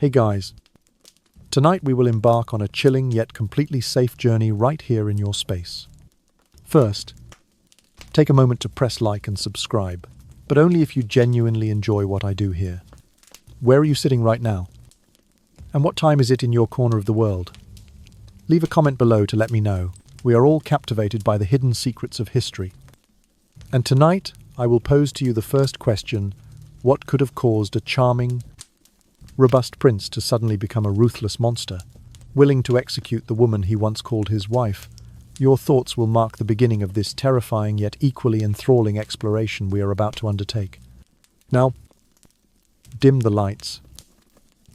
Hey guys, tonight we will embark on a chilling yet completely safe journey right here in your space. First, take a moment to press like and subscribe, but only if you genuinely enjoy what I do here. Where are you sitting right now? And what time is it in your corner of the world? Leave a comment below to let me know. We are all captivated by the hidden secrets of history. And tonight, I will pose to you the first question: what could have caused a charming, robust prince to suddenly become a ruthless monster, willing to execute the woman he once called his wife? Your thoughts will mark the beginning of this terrifying yet equally enthralling exploration we are about to undertake. Now, dim the lights.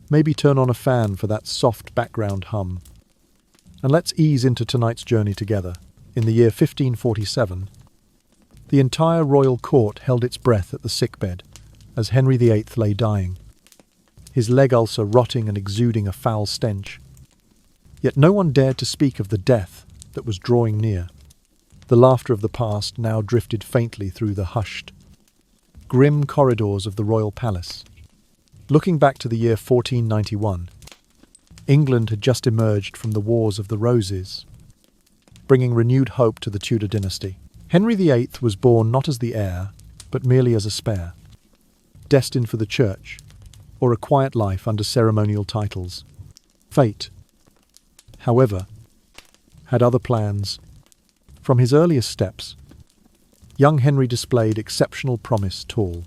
Maybe turn on a fan for that soft background hum. And let's ease into tonight's journey together. In the year 1547, the entire royal court held its breath at the sickbed as Henry VIII lay dying, his leg ulcer rotting and exuding a foul stench. Yet no one dared to speak of the death that was drawing near. The laughter of the past now drifted faintly through the hushed, grim corridors of the royal palace. Looking back to the year 1491, England had just emerged from the Wars of the Roses, bringing renewed hope to the Tudor dynasty. Henry VIII was born not as the heir, but merely as a spare, destined for the church, or a quiet life under ceremonial titles. Fate, however, had other plans. From his earliest steps, young Henry displayed exceptional promise. Tall,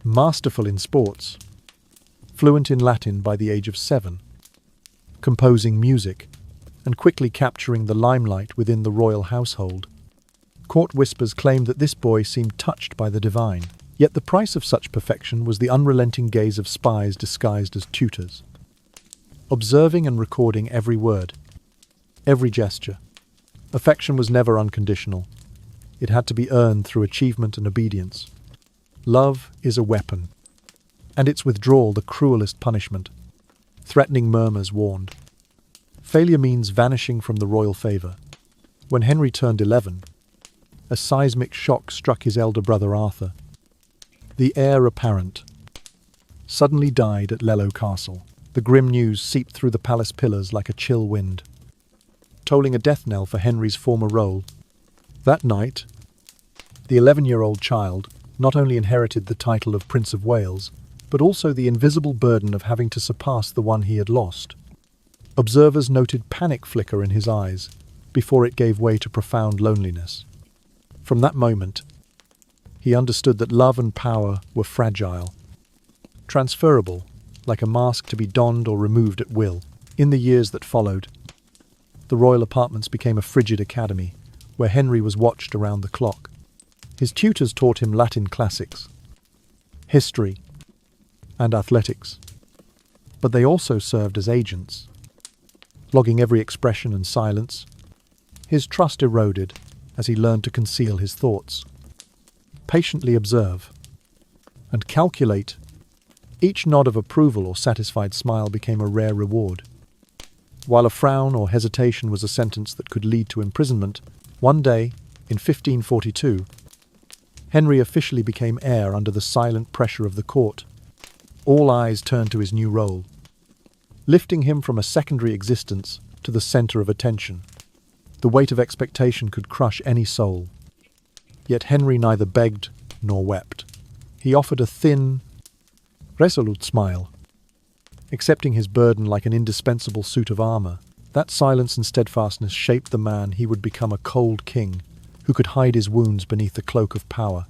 masterful in sports, fluent in Latin by the age of 7, composing music, and quickly capturing the limelight within the royal household. Court whispers claimed that this boy seemed touched by the divine. Yet the price of such perfection was the unrelenting gaze of spies disguised as tutors, observing and recording every word, every gesture. Affection was never unconditional. It had to be earned through achievement and obedience. Love is a weapon, and its withdrawal the cruelest punishment. Threatening murmurs warned. Failure means vanishing from the royal favour. When Henry turned 11, a seismic shock struck his elder brother Arthur. The heir apparent suddenly died at Lello Castle. The grim news seeped through the palace pillars like a chill wind, tolling a death knell for Henry's former role. That night, the 11-year-old child not only inherited the title of Prince of Wales, but also the invisible burden of having to surpass the one he had lost. Observers noted panic flicker in his eyes before it gave way to profound loneliness. From that moment, he understood that love and power were fragile, transferable, like a mask to be donned or removed at will. In the years that followed, the royal apartments became a frigid academy, where Henry was watched around the clock. His tutors taught him Latin classics, history, and athletics, but they also served as agents, logging every expression and silence. His trust eroded as he learned to conceal his thoughts, patiently observe, and calculate. Each nod of approval or satisfied smile became a rare reward. While a frown or hesitation was a sentence that could lead to imprisonment, one day, in 1542, Henry officially became heir under the silent pressure of the court. All eyes turned to his new role, lifting him from a secondary existence to the center of attention. The weight of expectation could crush any soul. Yet Henry neither begged nor wept. He offered a thin, resolute smile, accepting his burden like an indispensable suit of armor. That silence and steadfastness shaped the man he would become: a cold king who could hide his wounds beneath the cloak of power.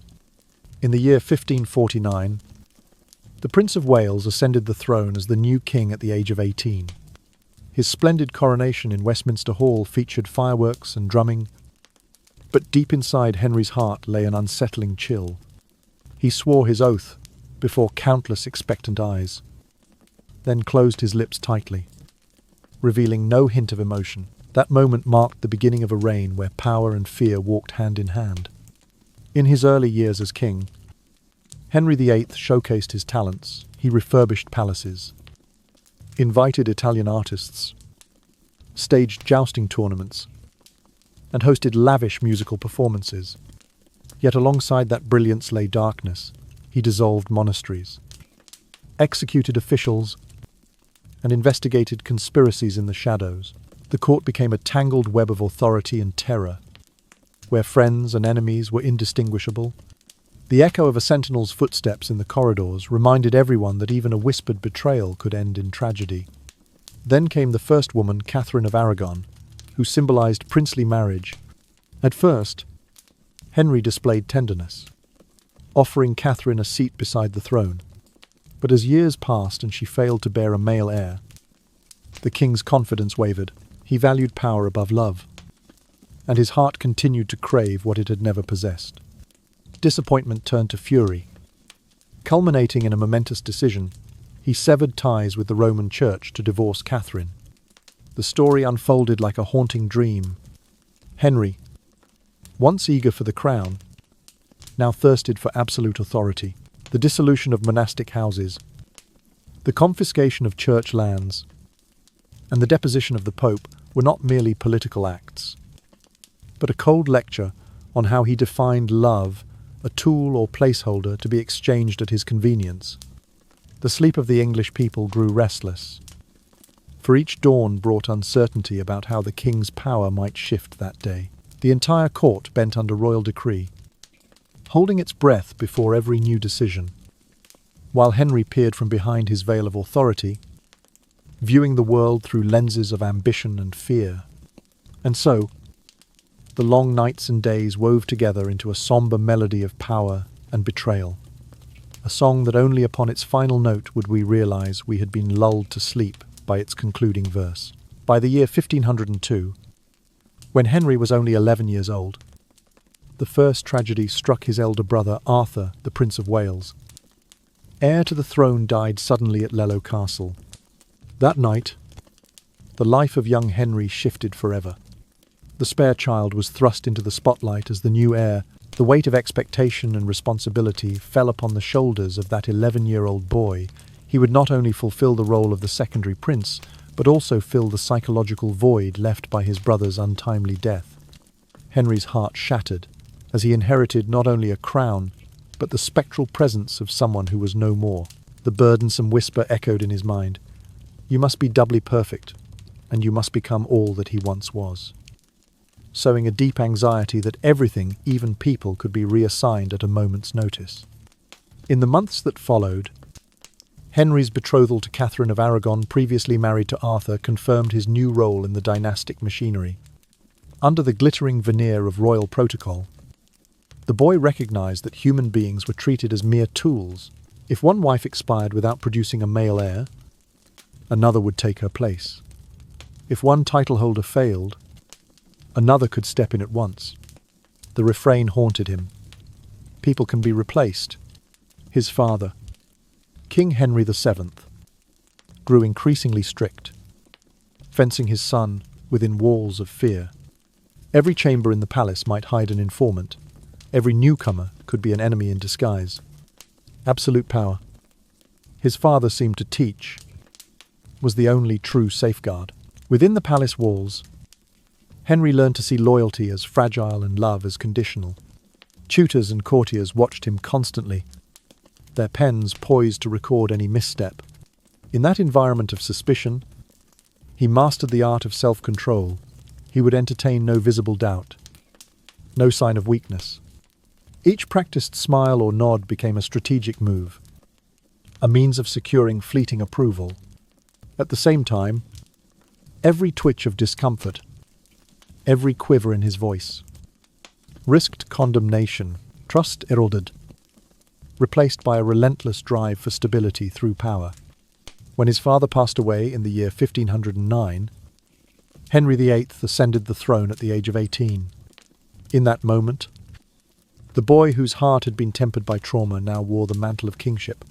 In the year 1549, the Prince of Wales ascended the throne as the new king at the age of 18. His splendid coronation in Westminster Hall featured fireworks and drumming, but deep inside Henry's heart lay an unsettling chill. He swore his oath before countless expectant eyes, then closed his lips tightly, revealing no hint of emotion. That moment marked the beginning of a reign where power and fear walked hand in hand. In his early years as king, Henry VIII showcased his talents. He refurbished palaces, invited Italian artists, staged jousting tournaments, and hosted lavish musical performances. Yet alongside that brilliance lay darkness. He dissolved monasteries, executed officials, and investigated conspiracies in the shadows. The court became a tangled web of authority and terror, where friends and enemies were indistinguishable. The echo of a sentinel's footsteps in the corridors reminded everyone that even a whispered betrayal could end in tragedy. Then came the first woman, Catherine of Aragon, who symbolized princely marriage. At first, Henry displayed tenderness, offering Catherine a seat beside the throne. But as years passed and she failed to bear a male heir, the king's confidence wavered. He valued power above love, and his heart continued to crave what it had never possessed. Disappointment turned to fury. Culminating in a momentous decision, he severed ties with the Roman Church to divorce Catherine. The story unfolded like a haunting dream. Henry, once eager for the crown, now thirsted for absolute authority. The dissolution of monastic houses, the confiscation of church lands, and the deposition of the Pope were not merely political acts, but a cold lecture on how he defined love, a tool or placeholder to be exchanged at his convenience. The sleep of the English people grew restless, for each dawn brought uncertainty about how the king's power might shift that day. The entire court bent under royal decree, holding its breath before every new decision, while Henry peered from behind his veil of authority, viewing the world through lenses of ambition and fear. And so, the long nights and days wove together into a somber melody of power and betrayal, a song that only upon its final note would we realize we had been lulled to sleep by its concluding verse. By the year 1502, when Henry was only 11 years old, the first tragedy struck his elder brother Arthur, the Prince of Wales. Heir to the throne died suddenly at Lello Castle. That night, the life of young Henry shifted forever. The spare child was thrust into the spotlight as the new heir. The weight of expectation and responsibility fell upon the shoulders of that 11-year-old boy. He would not only fulfill the role of the secondary prince, but also fill the psychological void left by his brother's untimely death. Henry's heart shattered, as he inherited not only a crown, but the spectral presence of someone who was no more. The burdensome whisper echoed in his mind. You must be doubly perfect, and you must become all that he once was, sowing a deep anxiety that everything, even people, could be reassigned at a moment's notice. In the months that followed, Henry's betrothal to Catherine of Aragon, previously married to Arthur, confirmed his new role in the dynastic machinery. Under the glittering veneer of royal protocol, the boy recognized that human beings were treated as mere tools. If one wife expired without producing a male heir, another would take her place. If one title holder failed, another could step in at once. The refrain haunted him. People can be replaced. His father, King Henry VII, grew increasingly strict, fencing his son within walls of fear. Every chamber in the palace might hide an informant. Every newcomer could be an enemy in disguise. Absolute power, his father seemed to teach, was the only true safeguard. Within the palace walls, Henry learned to see loyalty as fragile and love as conditional. Tutors and courtiers watched him constantly, their pens poised to record any misstep. In that environment of suspicion, he mastered the art of self-control. He would entertain no visible doubt, no sign of weakness. Each practiced smile or nod became a strategic move, a means of securing fleeting approval. At the same time, every twitch of discomfort, every quiver in his voice, risked condemnation, trust eroded, replaced by a relentless drive for stability through power. When his father passed away in the year 1509, Henry VIII ascended the throne at the age of 18. In that moment, the boy whose heart had been tempered by trauma now wore the mantle of kingship.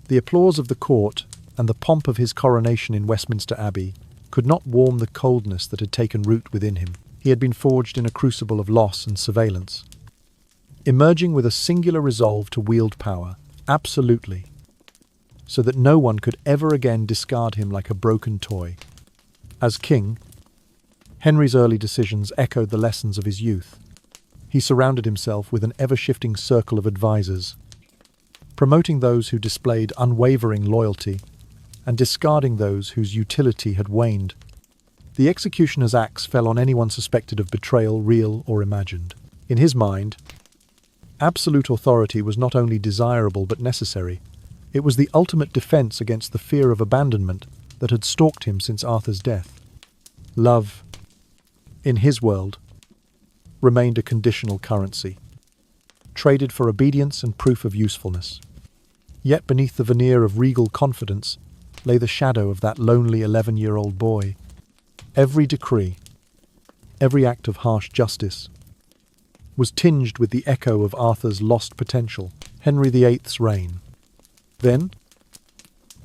The applause of the court and the pomp of his coronation in Westminster Abbey could not warm the coldness that had taken root within him. He had been forged in a crucible of loss and surveillance, emerging with a singular resolve to wield power, absolutely, so that no one could ever again discard him like a broken toy. As king, Henry's early decisions echoed the lessons of his youth. He surrounded himself with an ever-shifting circle of advisors, promoting those who displayed unwavering loyalty and discarding those whose utility had waned. The executioner's axe fell on anyone suspected of betrayal, real or imagined. In his mind, absolute authority was not only desirable but necessary. It was the ultimate defense against the fear of abandonment that had stalked him since Arthur's death. Love, in his world, remained a conditional currency, traded for obedience and proof of usefulness. Yet beneath the veneer of regal confidence lay the shadow of that lonely 11-year-old boy. Every decree, every act of harsh justice, was tinged with the echo of Arthur's lost potential, Henry VIII's reign. Then,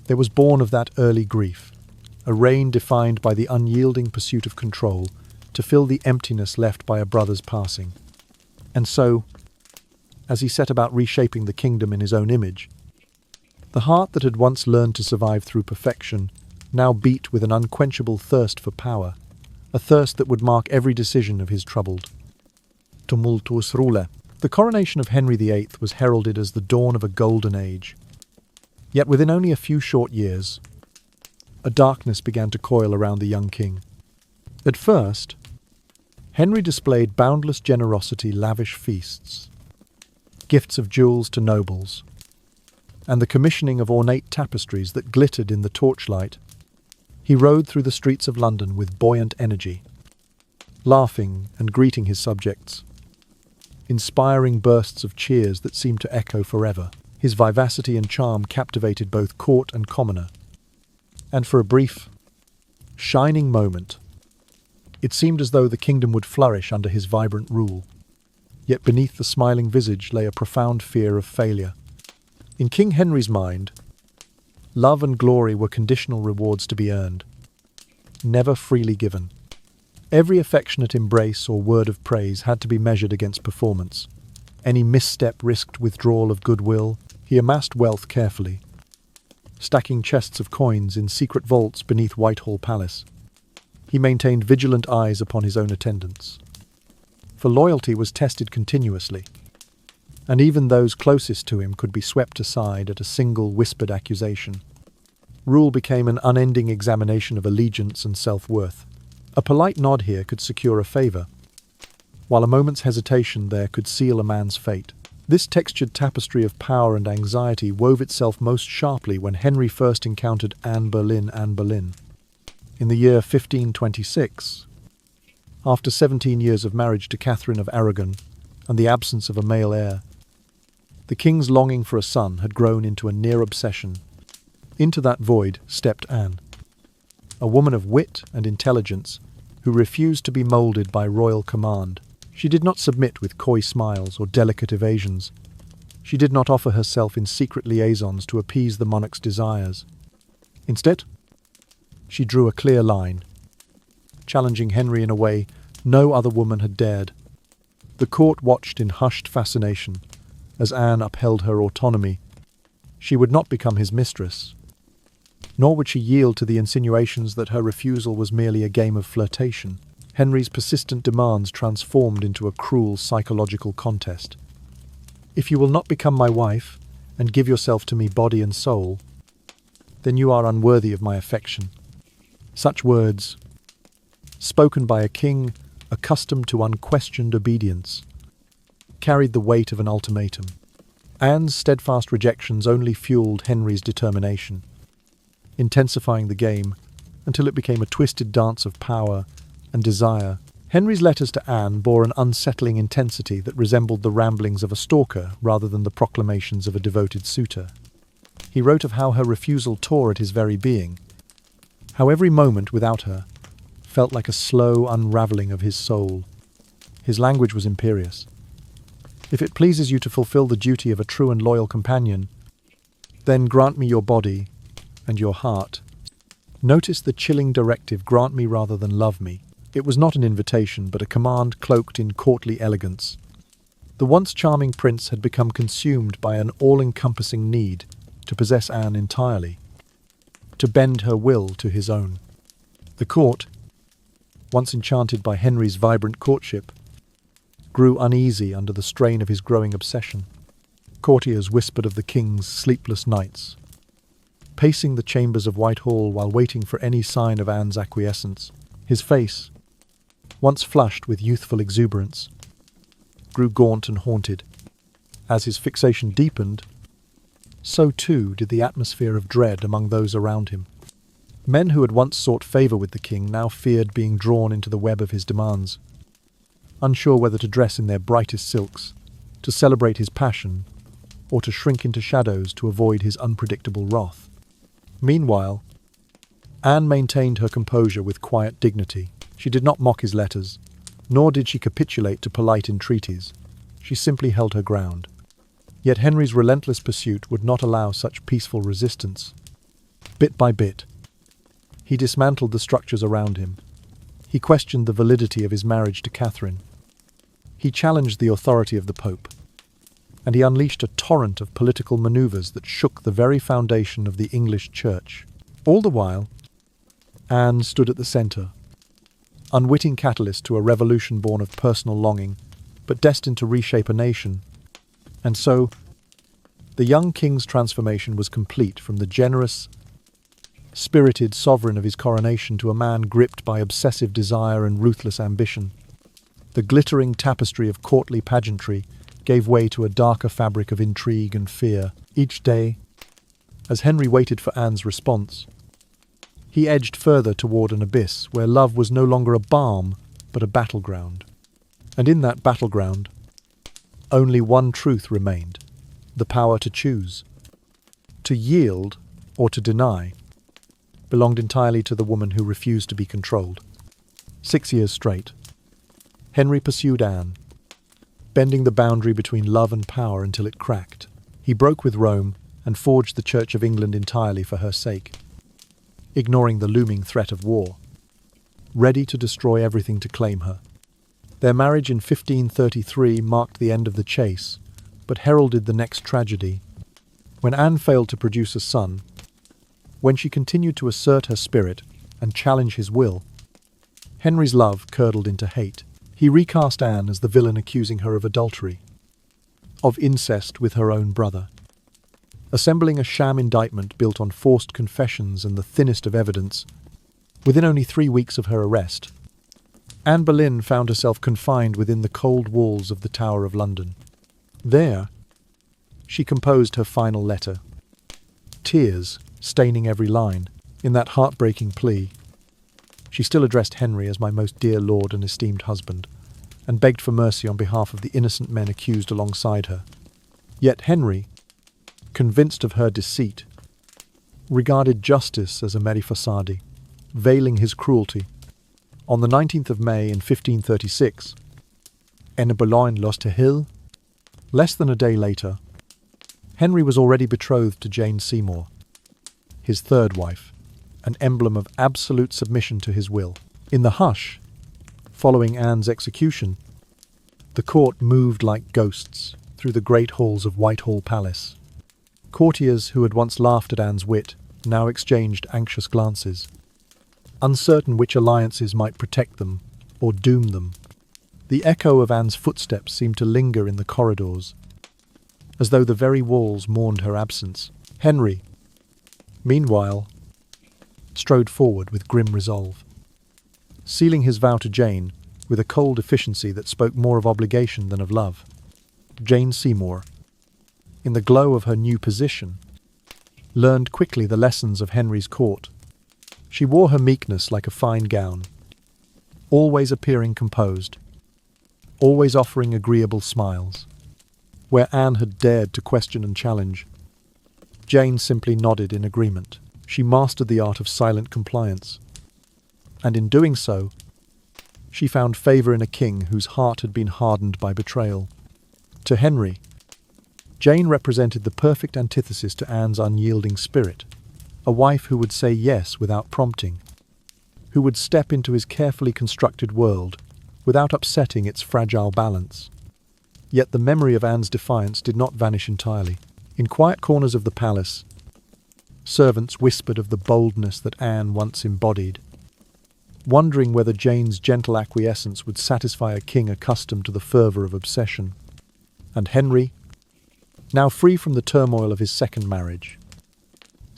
there was born of that early grief, a reign defined by the unyielding pursuit of control to fill the emptiness left by a brother's passing. And so, as he set about reshaping the kingdom in his own image, the heart that had once learned to survive through perfection now beat with an unquenchable thirst for power, a thirst that would mark every decision of his troubled, tumultuous ruler. The coronation of Henry VIII was heralded as the dawn of a golden age. Yet within only a few short years, a darkness began to coil around the young king. At first, Henry displayed boundless generosity, lavish feasts, gifts of jewels to nobles, and the commissioning of ornate tapestries that glittered in the torchlight. He rode through the streets of London with buoyant energy, laughing and greeting his subjects, inspiring bursts of cheers that seemed to echo forever. His vivacity and charm captivated both court and commoner. And for a brief, shining moment, it seemed as though the kingdom would flourish under his vibrant rule. Yet beneath the smiling visage lay a profound fear of failure. In King Henry's mind, love and glory were conditional rewards to be earned, never freely given. Every affectionate embrace or word of praise had to be measured against performance. Any misstep risked withdrawal of goodwill. He amassed wealth carefully, stacking chests of coins in secret vaults beneath Whitehall Palace. He maintained vigilant eyes upon his own attendants, for loyalty was tested continuously, and even those closest to him could be swept aside at a single whispered accusation. Rule became an unending examination of allegiance and self-worth. A polite nod here could secure a favour, while a moment's hesitation there could seal a man's fate. This textured tapestry of power and anxiety wove itself most sharply when Henry first encountered Anne Boleyn. In the year 1526, after 17 years of marriage to Catherine of Aragon and the absence of a male heir, the king's longing for a son had grown into a near obsession. Into that void stepped Anne, a woman of wit and intelligence who refused to be moulded by royal command. She did not submit with coy smiles or delicate evasions. She did not offer herself in secret liaisons to appease the monarch's desires. Instead, she drew a clear line, challenging Henry in a way no other woman had dared. The court watched in hushed fascination as Anne upheld her autonomy. She would not become his mistress, nor would she yield to the insinuations that her refusal was merely a game of flirtation. Henry's persistent demands transformed into a cruel psychological contest. If you will not become my wife and give yourself to me body and soul, then you are unworthy of my affection. Such words, spoken by a king accustomed to unquestioned obedience, carried the weight of an ultimatum. Anne's steadfast rejections only fueled Henry's determination, intensifying the game until it became a twisted dance of power and desire. Henry's letters to Anne bore an unsettling intensity that resembled the ramblings of a stalker rather than the proclamations of a devoted suitor. He wrote of how her refusal tore at his very being, how every moment without her felt like a slow unravelling of his soul. His language was imperious. If it pleases you to fulfill the duty of a true and loyal companion, then grant me your body and your heart. Notice the chilling directive, grant me rather than love me. It was not an invitation, but a command cloaked in courtly elegance. The once charming prince had become consumed by an all-encompassing need to possess Anne entirely, to bend her will to his own. The court, once enchanted by Henry's vibrant courtship, grew uneasy under the strain of his growing obsession. Courtiers whispered of the king's sleepless nights, pacing the chambers of Whitehall while waiting for any sign of Anne's acquiescence. His face, once flushed with youthful exuberance, grew gaunt and haunted. As his fixation deepened, so too did the atmosphere of dread among those around him. Men who had once sought favour with the king now feared being drawn into the web of his demands, unsure whether to dress in their brightest silks, to celebrate his passion, or to shrink into shadows to avoid his unpredictable wrath. Meanwhile, Anne maintained her composure with quiet dignity. She did not mock his letters, nor did she capitulate to polite entreaties. She simply held her ground. Yet Henry's relentless pursuit would not allow such peaceful resistance. Bit by bit, he dismantled the structures around him. He questioned the validity of his marriage to Catherine. He challenged the authority of the Pope, and he unleashed a torrent of political manoeuvres that shook the very foundation of the English Church. All the while, Anne stood at the centre, unwitting catalyst to a revolution born of personal longing, but destined to reshape a nation. And so, the young king's transformation was complete, from the generous, spirited sovereign of his coronation to a man gripped by obsessive desire and ruthless ambition. The glittering tapestry of courtly pageantry gave way to a darker fabric of intrigue and fear. Each day, as Henry waited for Anne's response, he edged further toward an abyss where love was no longer a balm, but a battleground. And in that battleground, only one truth remained: the power to choose. To yield, or to deny, belonged entirely to the woman who refused to be controlled. 6 years straight, Henry pursued Anne, bending the boundary between love and power until it cracked. He broke with Rome and forged the Church of England entirely for her sake, ignoring the looming threat of war, ready to destroy everything to claim her. Their marriage in 1533 marked the end of the chase, but heralded the next tragedy. When Anne failed to produce a son, when she continued to assert her spirit and challenge his will, Henry's love curdled into hate. He recast Anne as the villain, accusing her of adultery, of incest with her own brother. Assembling a sham indictment built on forced confessions and the thinnest of evidence, within only 3 weeks of her arrest, Anne Boleyn found herself confined within the cold walls of the Tower of London. There, she composed her final letter, tears staining every line. In that heartbreaking plea, she still addressed Henry as my most dear lord and esteemed husband, and begged for mercy on behalf of the innocent men accused alongside her. Yet Henry, convinced of her deceit, regarded justice as a mere facade, veiling his cruelty. On the 19th of May in 1536, Anne Boleyn lost her hill. Less than a day later, Henry was already betrothed to Jane Seymour, his third wife, an emblem of absolute submission to his will. In the hush following Anne's execution, the court moved like ghosts through the great halls of Whitehall Palace. Courtiers who had once laughed at Anne's wit now exchanged anxious glances, uncertain which alliances might protect them or doom them. The echo of Anne's footsteps seemed to linger in the corridors, as though the very walls mourned her absence. Henry, meanwhile, strode forward with grim resolve, sealing his vow to Jane with a cold efficiency that spoke more of obligation than of love. Jane Seymour, in the glow of her new position, learned quickly the lessons of Henry's court. She wore her meekness like a fine gown, always appearing composed, always offering agreeable smiles. Where Anne had dared to question and challenge, Jane simply nodded in agreement. She mastered the art of silent compliance, and in doing so, she found favour in a king whose heart had been hardened by betrayal. To Henry, Jane represented the perfect antithesis to Anne's unyielding spirit, a wife who would say yes without prompting, who would step into his carefully constructed world without upsetting its fragile balance. Yet the memory of Anne's defiance did not vanish entirely. In quiet corners of the palace, servants whispered of the boldness that Anne once embodied, wondering whether Jane's gentle acquiescence would satisfy a king accustomed to the fervour of obsession. And Henry, now free from the turmoil of his second marriage,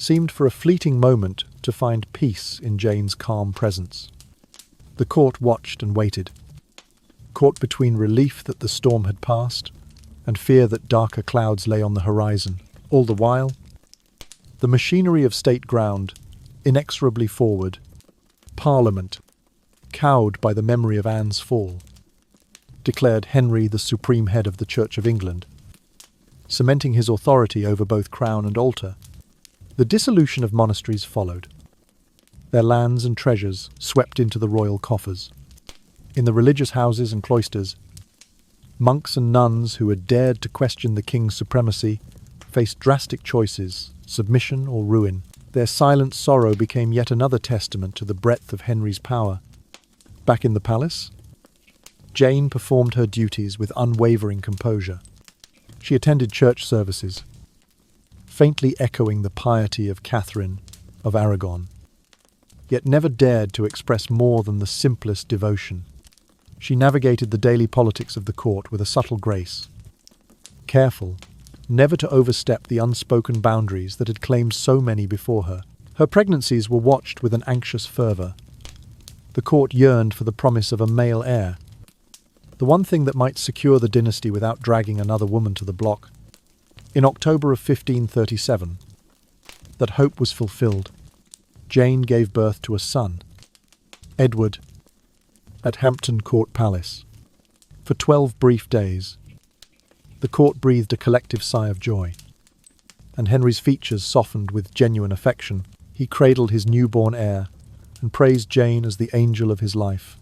seemed for a fleeting moment to find peace in Jane's calm presence. The court watched and waited, caught between relief that the storm had passed and fear that darker clouds lay on the horizon. All the while, the machinery of state ground inexorably forward. Parliament, cowed by the memory of Anne's fall, declared Henry the supreme head of the Church of England, cementing his authority over both crown and altar. The dissolution of monasteries followed, their lands and treasures swept into the royal coffers. In the religious houses and cloisters, monks and nuns who had dared to question the king's supremacy faced drastic choices, submission or ruin. Their silent sorrow became yet another testament to the breadth of Henry's power. Back in the palace, Jane performed her duties with unwavering composure. She attended church services, faintly echoing the piety of Catherine of Aragon, yet never dared to express more than the simplest devotion. She navigated the daily politics of the court with a subtle grace, careful never to overstep the unspoken boundaries that had claimed so many before her. Her pregnancies were watched with an anxious fervour. The court yearned for the promise of a male heir, the one thing that might secure the dynasty without dragging another woman to the block. In October of 1537, that hope was fulfilled. Jane gave birth to a son, Edward, at Hampton Court Palace. For 12 brief days, the court breathed a collective sigh of joy, and Henry's features softened with genuine affection. He cradled his newborn heir and praised Jane as the angel of his life,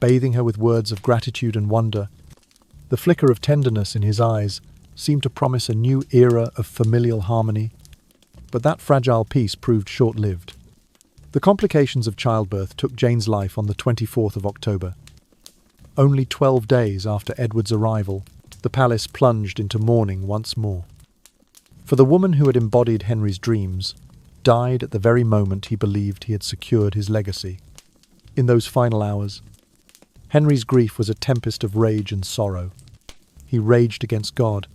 bathing her with words of gratitude and wonder. The flicker of tenderness in his eyes seemed to promise a new era of familial harmony, but that fragile peace proved short-lived. The complications of childbirth took Jane's life on the 24th of October. Only 12 days after Edward's arrival, the palace plunged into mourning once more. For the woman who had embodied Henry's dreams died at the very moment he believed he had secured his legacy. In those final hours, Henry's grief was a tempest of rage and sorrow. He raged against God,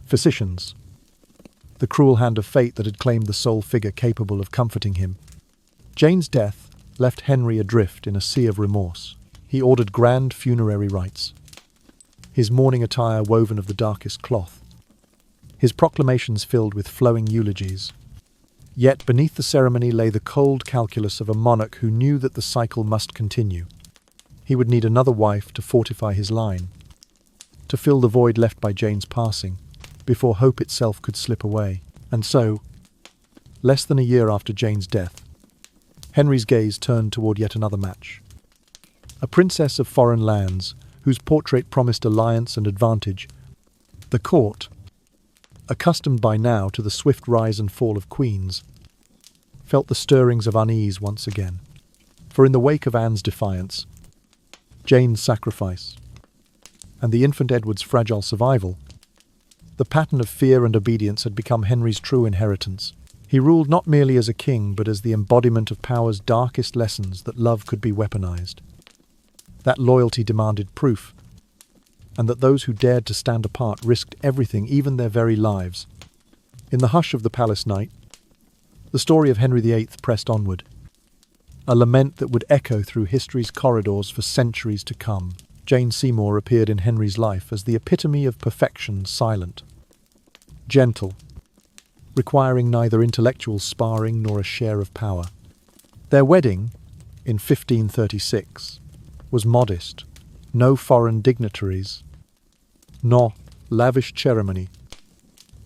physicians, the cruel hand of fate that had claimed the sole figure capable of comforting him. Jane's death left Henry adrift in a sea of remorse. He ordered grand funerary rites, his mourning attire woven of the darkest cloth, his proclamations filled with flowing eulogies. Yet beneath the ceremony lay the cold calculus of a monarch who knew that the cycle must continue. He would need another wife to fortify his line, to fill the void left by Jane's passing, before hope itself could slip away. And so, less than a year after Jane's death, Henry's gaze turned toward yet another match. A princess of foreign lands, whose portrait promised alliance and advantage. The court, accustomed by now to the swift rise and fall of queens, felt the stirrings of unease once again. For in the wake of Anne's defiance, Jane's sacrifice, and the infant Edward's fragile survival, the pattern of fear and obedience had become Henry's true inheritance. He ruled not merely as a king, but as the embodiment of power's darkest lessons, that love could be weaponized, that loyalty demanded proof, and that those who dared to stand apart risked everything, even their very lives. In the hush of the palace night, the story of Henry VIII pressed onward, a lament that would echo through history's corridors for centuries to come. Jane Seymour appeared in Henry's life as the epitome of perfection, silent, gentle, requiring neither intellectual sparring nor a share of power. Their wedding, in 1536, was modest, no foreign dignitaries, nor lavish ceremony,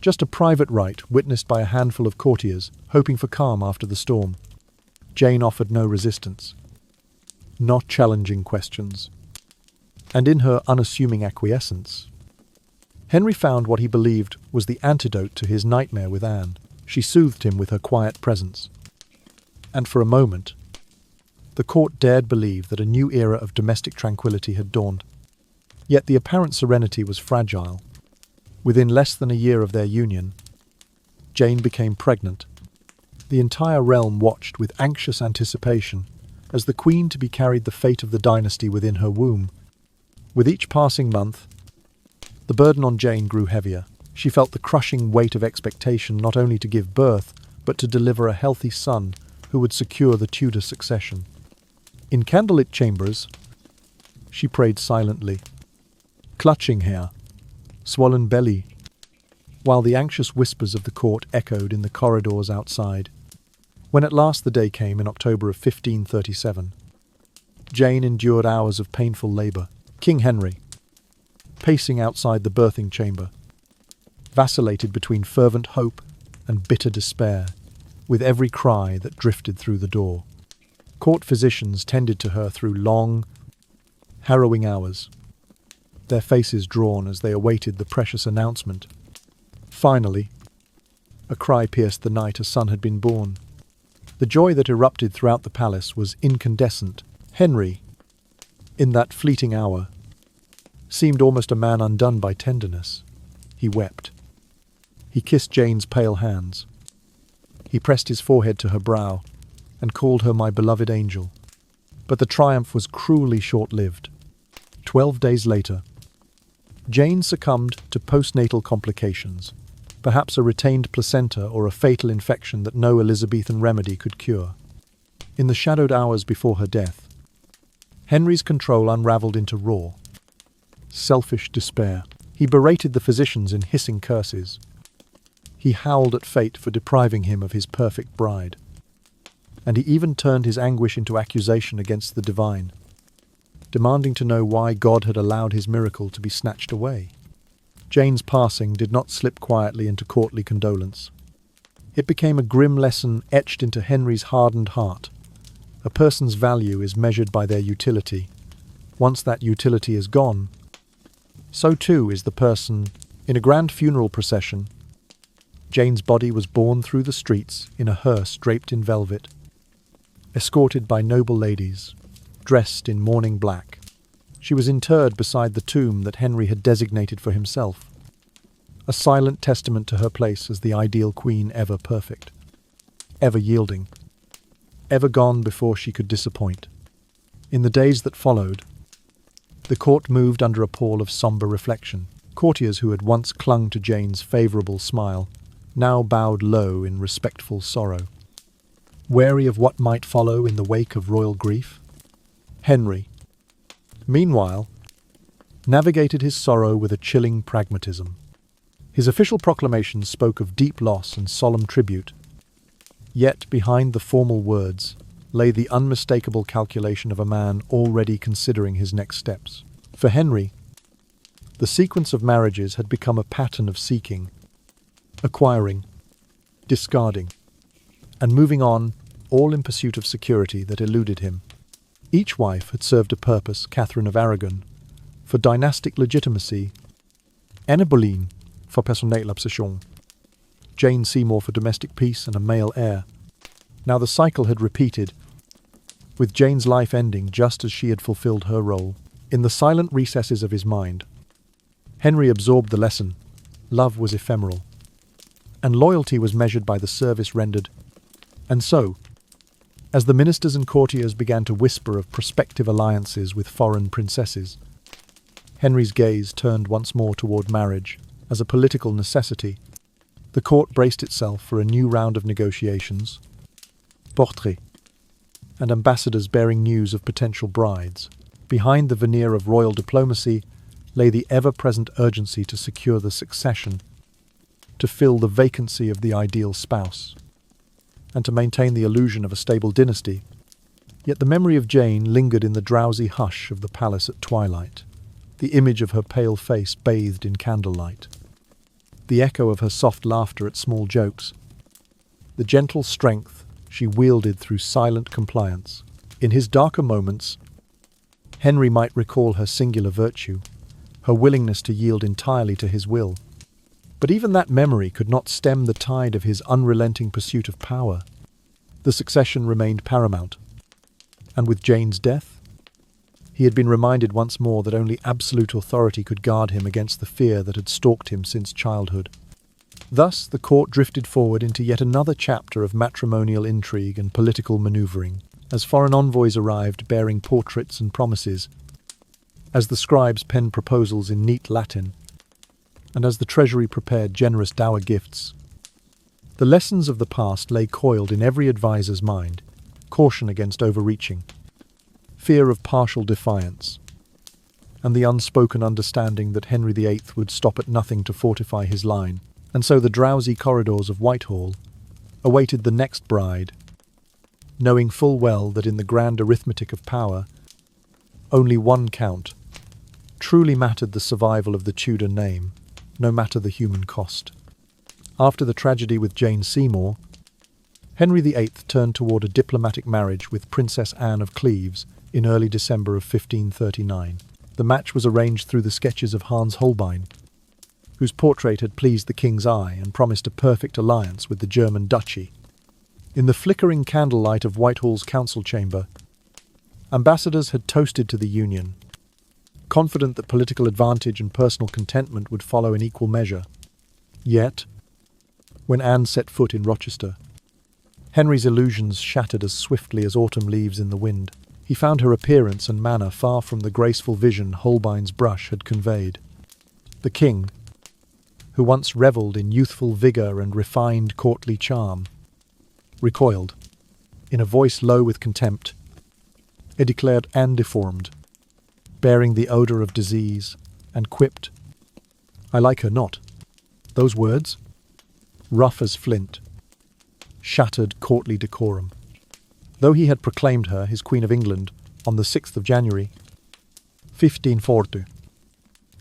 just a private rite witnessed by a handful of courtiers hoping for calm after the storm. Jane offered no resistance, not challenging questions, and in her unassuming acquiescence, Henry found what he believed was the antidote to his nightmare with Anne. She soothed him with her quiet presence, and for a moment, the court dared believe that a new era of domestic tranquility had dawned. Yet the apparent serenity was fragile. Within less than a year of their union, Jane became pregnant. The entire realm watched with anxious anticipation as the queen to be carried the fate of the dynasty within her womb. With each passing month, the burden on Jane grew heavier. She felt the crushing weight of expectation not only to give birth, but to deliver a healthy son who would secure the Tudor succession. In candlelit chambers, she prayed silently, clutching hair, swollen belly, while the anxious whispers of the court echoed in the corridors outside. When at last the day came in October of 1537, Jane endured hours of painful labour. King Henry, pacing outside the birthing chamber, vacillated between fervent hope and bitter despair, with every cry that drifted through the door. Court physicians tended to her through long, harrowing hours, their faces drawn as they awaited the precious announcement. Finally, a cry pierced the night a son had been born. The joy that erupted throughout the palace was incandescent. Henry, in that fleeting hour, seemed almost a man undone by tenderness. He wept. He kissed Jane's pale hands. He pressed his forehead to her brow and called her my beloved angel. But the triumph was cruelly short-lived. 12 days later, Jane succumbed to postnatal complications, perhaps a retained placenta or a fatal infection that no Elizabethan remedy could cure. In the shadowed hours before her death, Henry's control unravelled into raw, selfish despair. He berated the physicians in hissing curses. He howled at fate for depriving him of his perfect bride. And he even turned his anguish into accusation against the divine, demanding to know why God had allowed his miracle to be snatched away. Jane's passing did not slip quietly into courtly condolence. It became a grim lesson etched into Henry's hardened heart. A person's value is measured by their utility. Once that utility is gone, so too is the person. In a grand funeral procession, Jane's body was borne through the streets in a hearse draped in velvet, escorted by noble ladies, dressed in mourning black. She was interred beside the tomb that Henry had designated for himself, a silent testament to her place as the ideal queen, ever perfect, ever yielding, ever gone before she could disappoint. In the days that followed, the court moved under a pall of sombre reflection. Courtiers who had once clung to Jane's favourable smile now bowed low in respectful sorrow, wary of what might follow in the wake of royal grief. Henry, meanwhile, navigated his sorrow with a chilling pragmatism. His official proclamations spoke of deep loss and solemn tribute, yet behind the formal words lay the unmistakable calculation of a man already considering his next steps. For Henry, the sequence of marriages had become a pattern of seeking, acquiring, discarding, and moving on, all in pursuit of security that eluded him. Each wife had served a purpose: Catherine of Aragon, for dynastic legitimacy; Anne Boleyn, for personnelle obsession; Jane Seymour for domestic peace and a male heir. Now the cycle had repeated, with Jane's life ending just as she had fulfilled her role. In the silent recesses of his mind, Henry absorbed the lesson: love was ephemeral, and loyalty was measured by the service rendered. And so, as the ministers and courtiers began to whisper of prospective alliances with foreign princesses, Henry's gaze turned once more toward marriage as a political necessity. The court braced itself for a new round of negotiations. Portraits and ambassadors bearing news of potential brides. Behind the veneer of royal diplomacy lay the ever-present urgency to secure the succession, to fill the vacancy of the ideal spouse, and to maintain the illusion of a stable dynasty. Yet the memory of Jane lingered in the drowsy hush of the palace at twilight, the image of her pale face bathed in candlelight, the echo of her soft laughter at small jokes, the gentle strength she wielded through silent compliance. In his darker moments, Henry might recall her singular virtue, her willingness to yield entirely to his will. But even that memory could not stem the tide of his unrelenting pursuit of power. The succession remained paramount, and with Jane's death, he had been reminded once more that only absolute authority could guard him against the fear that had stalked him since childhood. Thus the court drifted forward into yet another chapter of matrimonial intrigue and political manoeuvring, as foreign envoys arrived bearing portraits and promises, as the scribes penned proposals in neat Latin, and as the treasury prepared generous dower gifts. The lessons of the past lay coiled in every advisor's mind: caution against overreaching, fear of partial defiance, and the unspoken understanding that Henry VIII would stop at nothing to fortify his line. And so the drowsy corridors of Whitehall awaited the next bride, knowing full well that in the grand arithmetic of power, only one count truly mattered: the survival of the Tudor name, no matter the human cost. After the tragedy with Jane Seymour, Henry VIII turned toward a diplomatic marriage with Princess Anne of Cleves in early December of 1539. The match was arranged through the sketches of Hans Holbein, whose portrait had pleased the king's eye and promised a perfect alliance with the German duchy. In the flickering candlelight of Whitehall's council chamber, ambassadors had toasted to the union, confident that political advantage and personal contentment would follow in equal measure. Yet, when Anne set foot in Rochester, Henry's illusions shattered as swiftly as autumn leaves in the wind. He found her appearance and manner far from the graceful vision Holbein's brush had conveyed. The king, who once revelled in youthful vigour and refined courtly charm, recoiled. In a voice low with contempt, it declared Anne deformed, bearing the odour of disease, and quipped, "I like her not." Those words, rough as flint, shattered courtly decorum. Though he had proclaimed her his Queen of England on the 6th of January, 1540,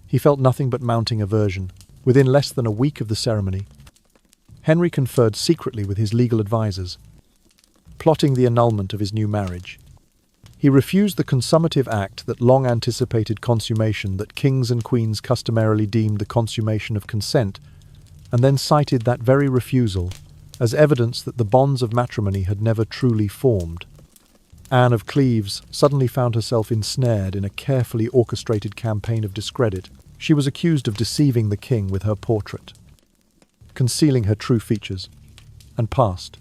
he felt nothing but mounting aversion. Within less than a week of the ceremony, Henry conferred secretly with his legal advisers, plotting the annulment of his new marriage. He refused the consummative act, that long-anticipated consummation that kings and queens customarily deemed the consummation of consent, and then cited that very refusal as evidence that the bonds of matrimony had never truly formed. Anne of Cleves suddenly found herself ensnared in a carefully orchestrated campaign of discredit. She was accused of deceiving the king with her portrait, concealing her true features, and passed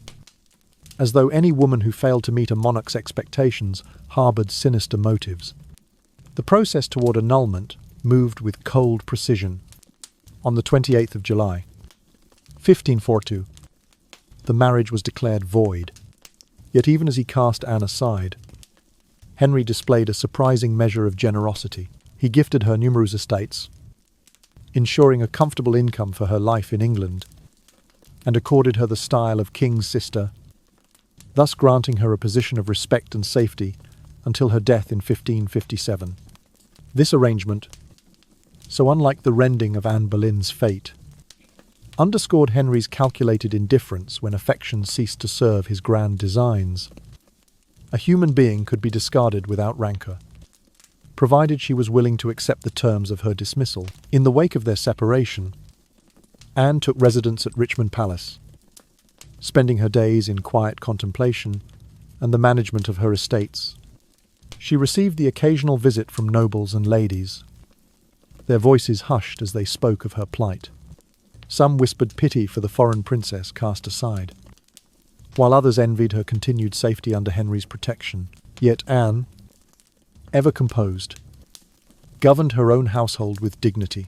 as though any woman who failed to meet a monarch's expectations harboured sinister motives. The process toward annulment moved with cold precision. On the 28th of July, 1542, the marriage was declared void. Yet even as he cast Anne aside, Henry displayed a surprising measure of generosity. He gifted her numerous estates, ensuring a comfortable income for her life in England, and accorded her the style of king's sister, thus granting her a position of respect and safety until her death in 1557. This arrangement, so unlike the rending of Anne Boleyn's fate, underscored Henry's calculated indifference when affection ceased to serve his grand designs. A human being could be discarded without rancour, provided she was willing to accept the terms of her dismissal. In the wake of their separation, Anne took residence at Richmond Palace, spending her days in quiet contemplation and the management of her estates. She received the occasional visit from nobles and ladies, their voices hushed as they spoke of her plight. Some whispered pity for the foreign princess cast aside, while others envied her continued safety under Henry's protection. Yet Anne, ever composed, governed her own household with dignity,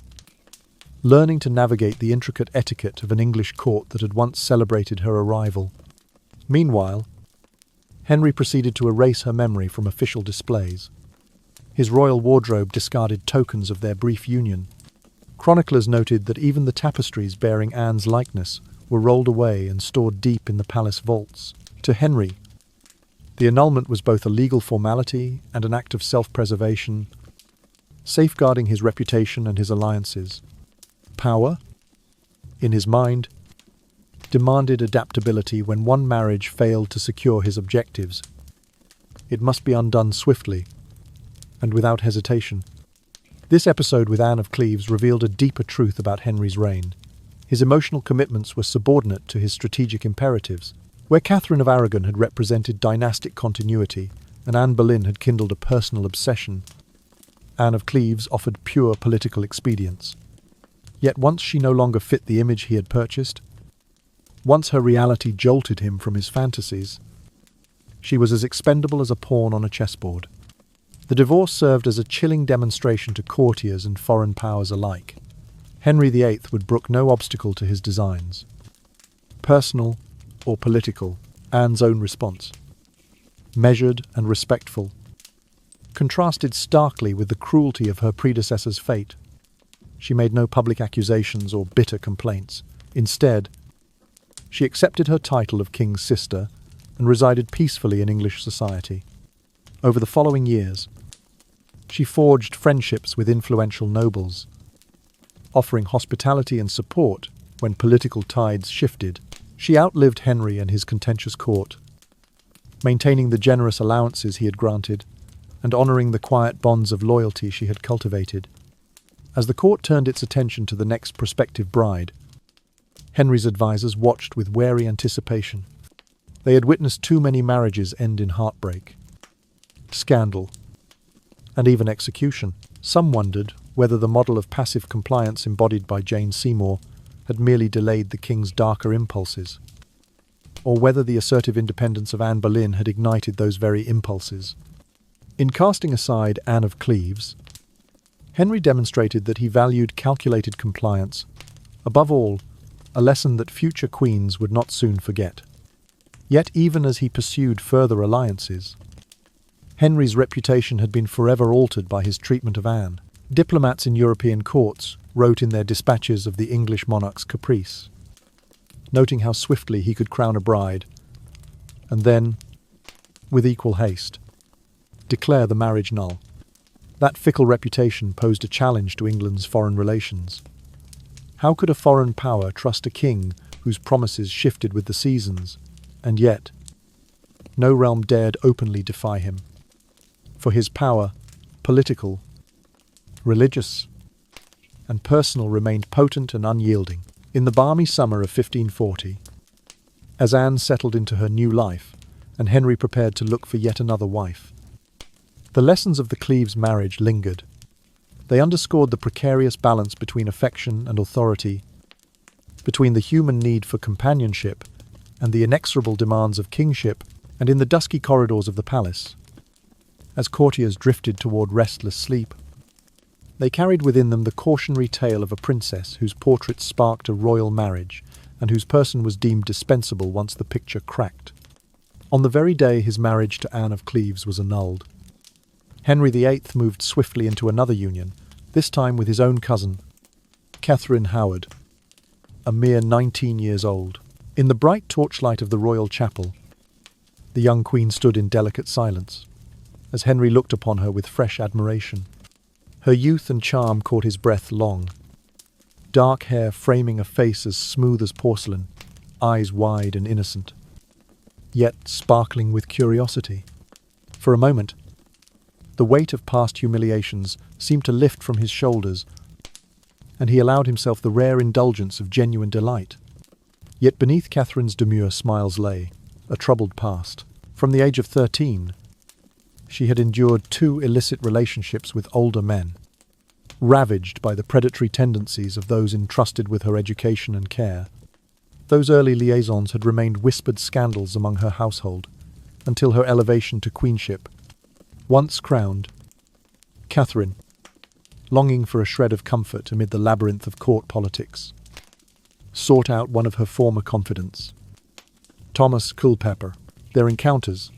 learning to navigate the intricate etiquette of an English court that had once celebrated her arrival. Meanwhile, Henry proceeded to erase her memory from official displays. His royal wardrobe discarded tokens of their brief union. Chroniclers noted that even the tapestries bearing Anne's likeness were rolled away and stored deep in the palace vaults. To Henry, the annulment was both a legal formality and an act of self-preservation, safeguarding his reputation and his alliances. Power, in his mind, demanded adaptability. When one marriage failed to secure his objectives, it must be undone swiftly and without hesitation. This episode with Anne of Cleves revealed a deeper truth about Henry's reign. His emotional commitments were subordinate to his strategic imperatives. Where Catherine of Aragon had represented dynastic continuity and Anne Boleyn had kindled a personal obsession, Anne of Cleves offered pure political expedience. Yet once she no longer fit the image he had purchased, once her reality jolted him from his fantasies, she was as expendable as a pawn on a chessboard. The divorce served as a chilling demonstration to courtiers and foreign powers alike. Henry VIII would brook no obstacle to his designs. Personal or political, Anne's own response, measured and respectful, contrasted starkly with the cruelty of her predecessor's fate. She made no public accusations or bitter complaints. Instead, she accepted her title of king's sister and resided peacefully in English society. Over the following years, she forged friendships with influential nobles, offering hospitality and support when political tides shifted. She outlived Henry and his contentious court, maintaining the generous allowances he had granted and honouring the quiet bonds of loyalty she had cultivated. As the court turned its attention to the next prospective bride, Henry's advisers watched with wary anticipation. They had witnessed too many marriages end in heartbreak, scandal, and even execution. Some wondered whether the model of passive compliance embodied by Jane Seymour had merely delayed the king's darker impulses, or whether the assertive independence of Anne Boleyn had ignited those very impulses. In casting aside Anne of Cleves, Henry demonstrated that he valued calculated compliance, above all, a lesson that future queens would not soon forget. Yet even as he pursued further alliances, Henry's reputation had been forever altered by his treatment of Anne. Diplomats in European courts wrote in their dispatches of the English monarch's caprice, noting how swiftly he could crown a bride, and then, with equal haste, declare the marriage null. That fickle reputation posed a challenge to England's foreign relations. How could a foreign power trust a king whose promises shifted with the seasons, and yet no realm dared openly defy him? For his power, political, religious, and personal, remained potent and unyielding. In the balmy summer of 1540, as Anne settled into her new life, and Henry prepared to look for yet another wife, the lessons of the Cleves marriage lingered. They underscored the precarious balance between affection and authority, between the human need for companionship and the inexorable demands of kingship. And in the dusky corridors of the palace, as courtiers drifted toward restless sleep, they carried within them the cautionary tale of a princess whose portrait sparked a royal marriage and whose person was deemed dispensable once the picture cracked. On the very day his marriage to Anne of Cleves was annulled, Henry VIII moved swiftly into another union, this time with his own cousin, Catherine Howard, a mere 19 years old. In the bright torchlight of the royal chapel, the young queen stood in delicate silence, as Henry looked upon her with fresh admiration. Her youth and charm caught his breath long, dark hair framing a face as smooth as porcelain, eyes wide and innocent, yet sparkling with curiosity. For a moment, the weight of past humiliations seemed to lift from his shoulders, and he allowed himself the rare indulgence of genuine delight. Yet beneath Catherine's demure smiles lay a troubled past. From the age of 13, she had endured 2 illicit relationships with older men, ravaged by the predatory tendencies of those entrusted with her education and care. Those early liaisons had remained whispered scandals among her household, until her elevation to queenship. Once crowned, Catherine, longing for a shred of comfort amid the labyrinth of court politics, sought out one of her former confidants, Thomas Culpeper. Their encounters,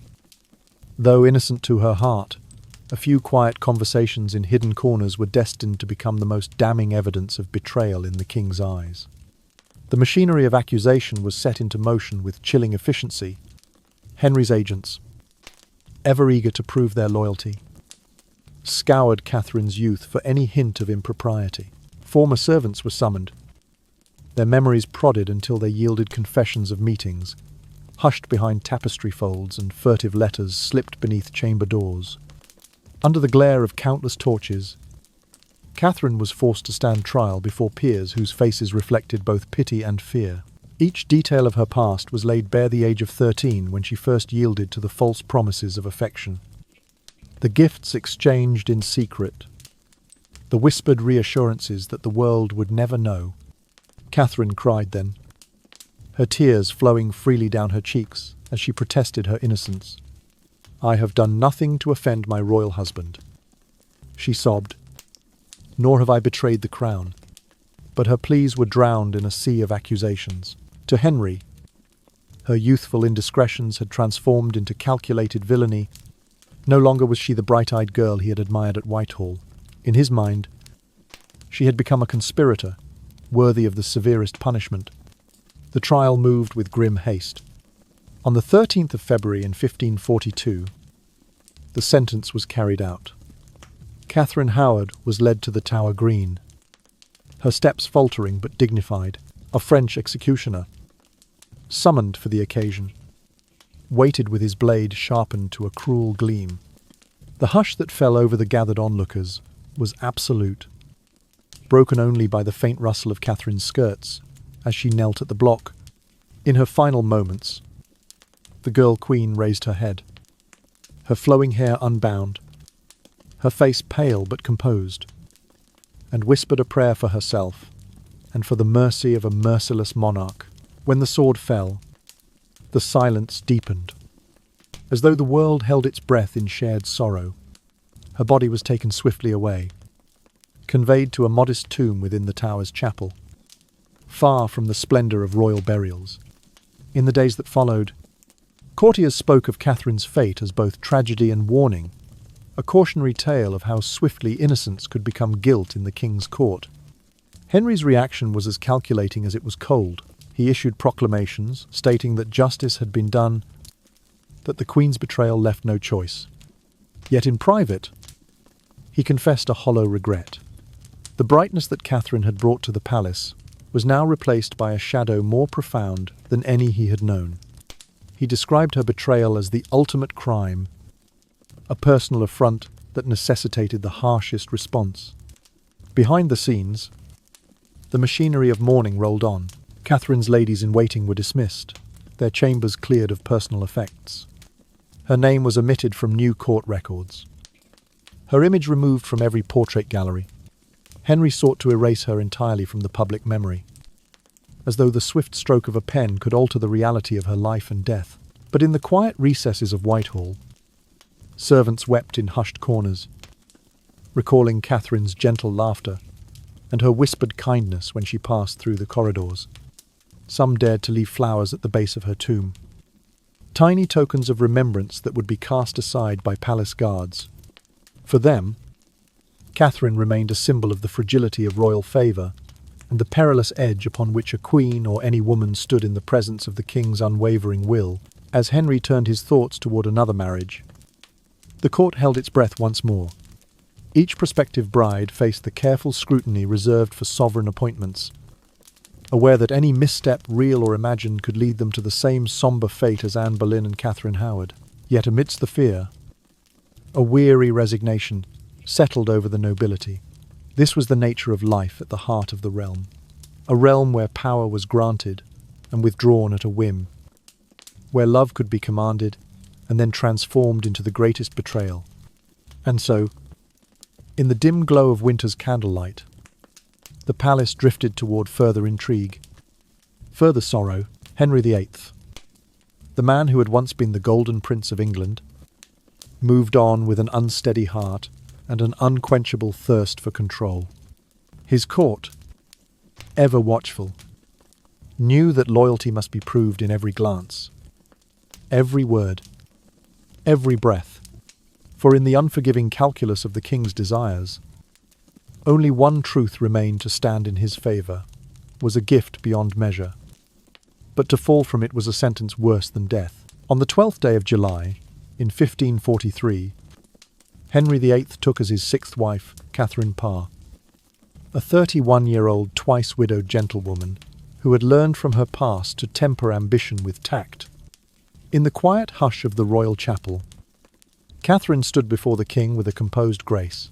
though innocent to her heart, a few quiet conversations in hidden corners were destined to become the most damning evidence of betrayal in the king's eyes. The machinery of accusation was set into motion with chilling efficiency. Henry's agents, ever eager to prove their loyalty, scoured Catherine's youth for any hint of impropriety. Former servants were summoned, their memories prodded until they yielded confessions of meetings, hushed behind tapestry folds and furtive letters slipped beneath chamber doors. Under the glare of countless torches, Catherine was forced to stand trial before peers whose faces reflected both pity and fear. Each detail of her past was laid bare the age of 13 when she first yielded to the false promises of affection. The gifts exchanged in secret, the whispered reassurances that the world would never know. Catherine cried then, her tears flowing freely down her cheeks as she protested her innocence. "I have done nothing to offend my royal husband," she sobbed, "nor have I betrayed the crown." But her pleas were drowned in a sea of accusations. To Henry, Her youthful indiscretions had transformed into calculated villainy. No longer was she the bright-eyed girl he had admired at Whitehall. In his mind, she had become a conspirator, worthy of the severest punishment. The trial moved with grim haste. On the 13th of February in 1542, the sentence was carried out. Catherine Howard was led to the Tower Green, her steps faltering but dignified. A French executioner, summoned for the occasion, waited with his blade sharpened to a cruel gleam. The hush that fell over the gathered onlookers was absolute, broken only by the faint rustle of Catherine's skirts as she knelt at the block. In her final moments, the girl queen raised her head, her flowing hair unbound, her face pale but composed, and whispered a prayer for herself and for the mercy of a merciless monarch. When the sword fell, the silence deepened, as though the world held its breath in shared sorrow. Her body was taken swiftly away, conveyed to a modest tomb within the Tower's chapel, far from the splendour of royal burials. In the days that followed, courtiers spoke of Catherine's fate as both tragedy and warning, a cautionary tale of how swiftly innocence could become guilt in the king's court. Henry's reaction was as calculating as it was cold. He issued proclamations stating that justice had been done, that the Queen's betrayal left no choice. Yet in private, he confessed a hollow regret. The brightness that Catherine had brought to the palace was now replaced by a shadow more profound than any he had known. He described her betrayal as the ultimate crime, a personal affront that necessitated the harshest response. Behind the scenes, the machinery of mourning rolled on. Catherine's ladies-in-waiting were dismissed, their chambers cleared of personal effects. Her name was omitted from new court records, her image removed from every portrait gallery. Henry sought to erase her entirely from the public memory, as though the swift stroke of a pen could alter the reality of her life and death. But in the quiet recesses of Whitehall, servants wept in hushed corners, recalling Catherine's gentle laughter and her whispered kindness when she passed through the corridors. Some dared to leave flowers at the base of her tomb, tiny tokens of remembrance that would be cast aside by palace guards. For them, Catherine remained a symbol of the fragility of royal favour and the perilous edge upon which a queen or any woman stood in the presence of the king's unwavering will. As Henry turned his thoughts toward another marriage, the court held its breath once more. Each prospective bride faced the careful scrutiny reserved for sovereign appointments, aware that any misstep, real or imagined, could lead them to the same sombre fate as Anne Boleyn and Catherine Howard. Yet amidst the fear, a weary resignation settled over the nobility. This was the nature of life at the heart of the realm, a realm where power was granted and withdrawn at a whim, where love could be commanded and then transformed into the greatest betrayal. And so, in the dim glow of winter's candlelight, the palace drifted toward further intrigue, further sorrow. Henry VIII, the man who had once been the Golden Prince of England, moved on with an unsteady heart and an unquenchable thirst for control. His court, ever watchful, knew that loyalty must be proved in every glance, every word, every breath. For in the unforgiving calculus of the king's desires, only one truth remained to stand in his favour, was a gift beyond measure. But to fall from it was a sentence worse than death. On the 12th day of July, in 1543, Henry VIII took as his sixth wife Catherine Parr, a 31-year-old twice-widowed gentlewoman who had learned from her past to temper ambition with tact. In the quiet hush of the royal chapel, Catherine stood before the king with a composed grace,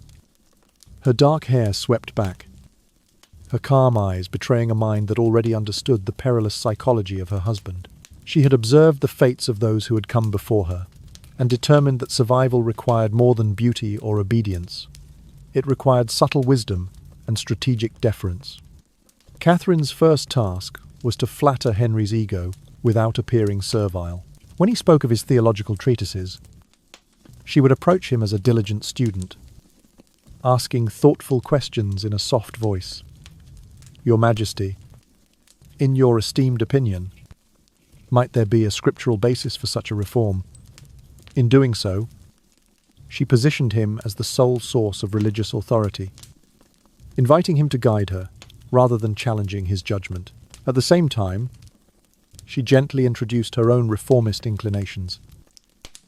her dark hair swept back, her calm eyes betraying a mind that already understood the perilous psychology of her husband. She had observed the fates of those who had come before her, and determined that survival required more than beauty or obedience. It required subtle wisdom and strategic deference. Catherine's first task was to flatter Henry's ego without appearing servile. When he spoke of his theological treatises, she would approach him as a diligent student, asking thoughtful questions in a soft voice. "Your Majesty, in your esteemed opinion, Might there be a scriptural basis for such a reform? In doing so, she positioned him as the sole source of religious authority, inviting him to guide her, rather than challenging his judgment. At the same time, she gently introduced her own reformist inclinations,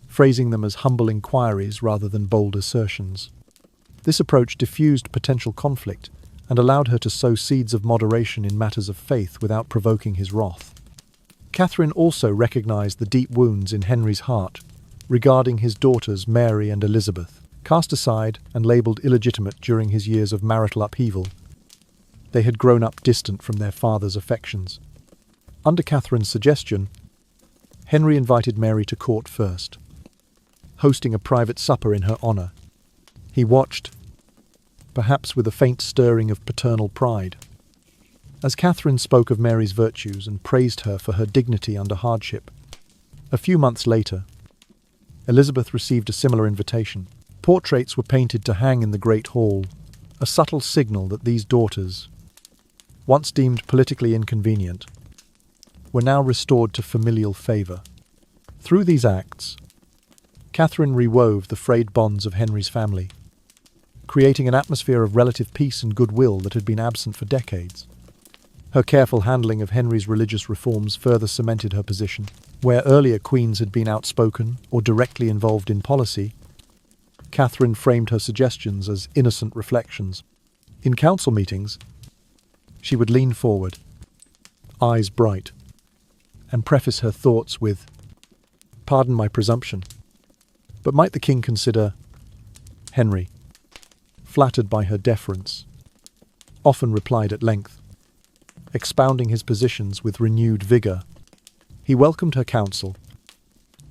phrasing them as humble inquiries rather than bold assertions. This approach diffused potential conflict and allowed her to sow seeds of moderation in matters of faith without provoking his wrath. Catherine also recognized the deep wounds in Henry's heart regarding his daughters Mary and Elizabeth. Cast aside and labelled illegitimate during his years of marital upheaval, they had grown up distant from their father's affections. Under Catherine's suggestion, Henry invited Mary to court first, hosting a private supper in her honour. He watched, perhaps with a faint stirring of paternal pride, as Catherine spoke of Mary's virtues and praised her for her dignity under hardship. A few months later, Elizabeth received a similar invitation. Portraits were painted to hang in the Great Hall, a subtle signal that these daughters, once deemed politically inconvenient, were now restored to familial favour. Through these acts, Catherine rewove the frayed bonds of Henry's family, creating an atmosphere of relative peace and goodwill that had been absent for decades. Her careful handling of Henry's religious reforms further cemented her position. Where earlier queens had been outspoken or directly involved in policy, Catherine framed her suggestions as innocent reflections. In council meetings, she would lean forward, eyes bright, and preface her thoughts with, "Pardon my presumption, but might the king consider—" Henry, flattered by her deference, often replied at length, expounding his positions with renewed vigour. He welcomed her counsel,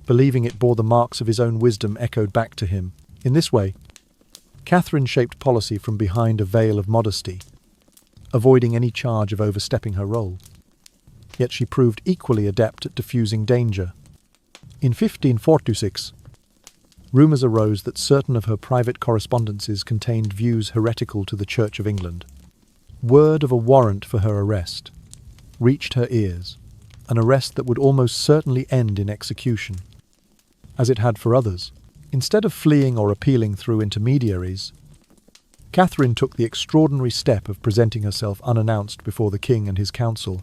believing it bore the marks of his own wisdom echoed back to him. In this way, Catherine shaped policy from behind a veil of modesty, avoiding any charge of overstepping her role. Yet she proved equally adept at diffusing danger. In 1546, rumours arose that certain of her private correspondences contained views heretical to the Church of England. Word of a warrant for her arrest reached her ears, an arrest that would almost certainly end in execution, as it had for others. Instead of fleeing or appealing through intermediaries, Catherine took the extraordinary step of presenting herself unannounced before the king and his council.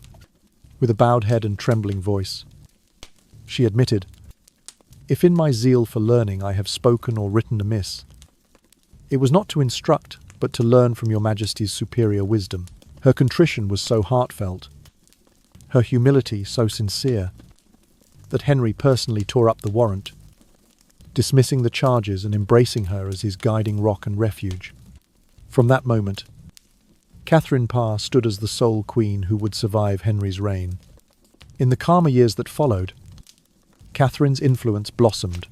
With a bowed head and trembling voice, she admitted, "If in my zeal for learning I have spoken or written amiss, it was not to instruct, but to learn from your Majesty's superior wisdom." Her contrition was so heartfelt, her humility so sincere, that Henry personally tore up the warrant, dismissing the charges and embracing her as his guiding rock and refuge. From that moment, Catherine Parr stood as the sole queen who would survive Henry's reign. In the calmer years that followed, Catherine's influence blossomed.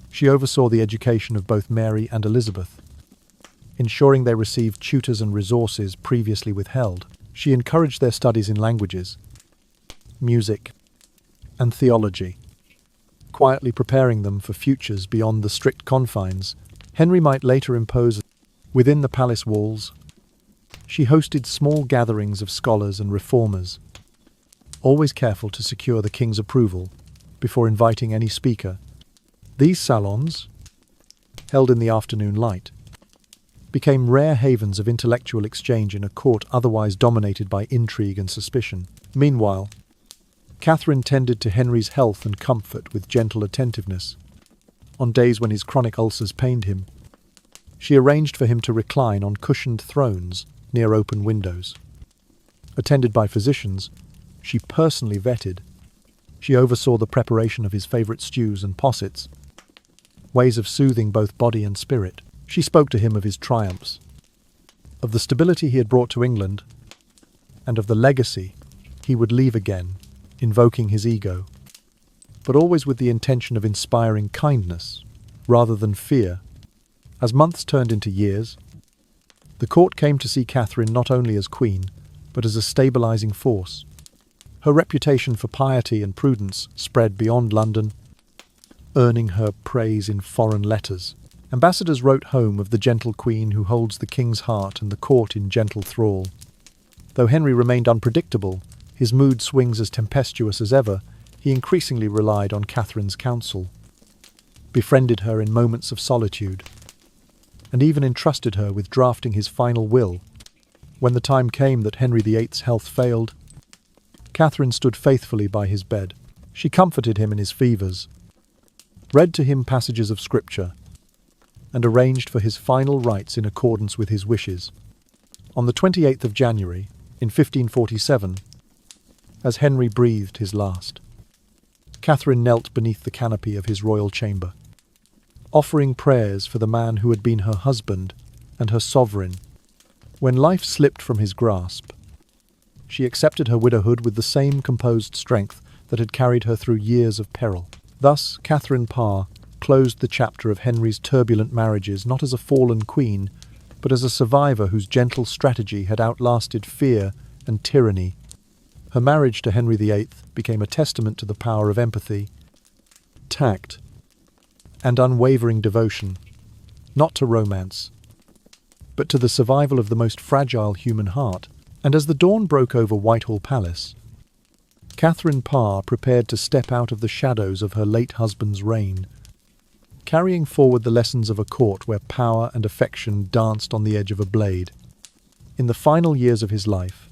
She oversaw the education of both Mary and Elizabeth, ensuring they received tutors and resources previously withheld. She encouraged their studies in languages, music, and theology, quietly preparing them for futures beyond the strict confines Henry might later impose. Within the palace walls, she hosted small gatherings of scholars and reformers, always careful to secure the king's approval before inviting any speaker. These salons, held in the afternoon light, became rare havens of intellectual exchange in a court otherwise dominated by intrigue and suspicion. Meanwhile, Catherine tended to Henry's health and comfort with gentle attentiveness. On days when his chronic ulcers pained him, she arranged for him to recline on cushioned thrones near open windows. Attended by physicians, she personally vetted. She oversaw the preparation of his favourite stews and possets, ways of soothing both body and spirit. She spoke to him of his triumphs, of the stability he had brought to England, and of the legacy he would leave again, invoking his ego, but always with the intention of inspiring kindness rather than fear. As months turned into years, the court came to see Catherine not only as queen, but as a stabilizing force. Her reputation for piety and prudence spread beyond London, earning her praise in foreign letters. Ambassadors wrote home of the gentle queen who holds the king's heart and the court in gentle thrall. Though Henry remained unpredictable, his mood swings as tempestuous as ever, he increasingly relied on Catherine's counsel, befriended her in moments of solitude, and even entrusted her with drafting his final will. When the time came that Henry VIII's health failed, Catherine stood faithfully by his bed. She comforted him in his fevers, read to him passages of scripture, and arranged for his final rites in accordance with his wishes. On the 28th of January, in 1547, as Henry breathed his last, Catherine knelt beneath the canopy of his royal chamber, offering prayers for the man who had been her husband and her sovereign. When life slipped from his grasp, she accepted her widowhood with the same composed strength that had carried her through years of peril. Thus, Catherine Parr closed the chapter of Henry's turbulent marriages not as a fallen queen, but as a survivor whose gentle strategy had outlasted fear and tyranny. Her marriage to Henry VIII became a testament to the power of empathy, tact, and unwavering devotion, not to romance, but to the survival of the most fragile human heart. And as the dawn broke over Whitehall Palace, Catherine Parr prepared to step out of the shadows of her late husband's reign, carrying forward the lessons of a court where power and affection danced on the edge of a blade. In the final years of his life,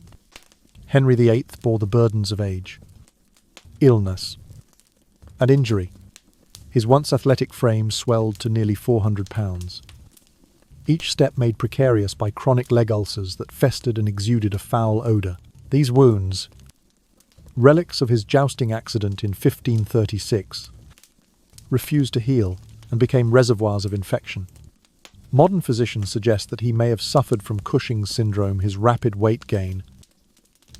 Henry VIII bore the burdens of age, illness, and injury. His once athletic frame swelled to nearly 400 pounds. Each step made precarious by chronic leg ulcers that festered and exuded a foul odour. These wounds, relics of his jousting accident in 1536, refused to heal and became reservoirs of infection. Modern physicians suggest that he may have suffered from Cushing's syndrome, his rapid weight gain,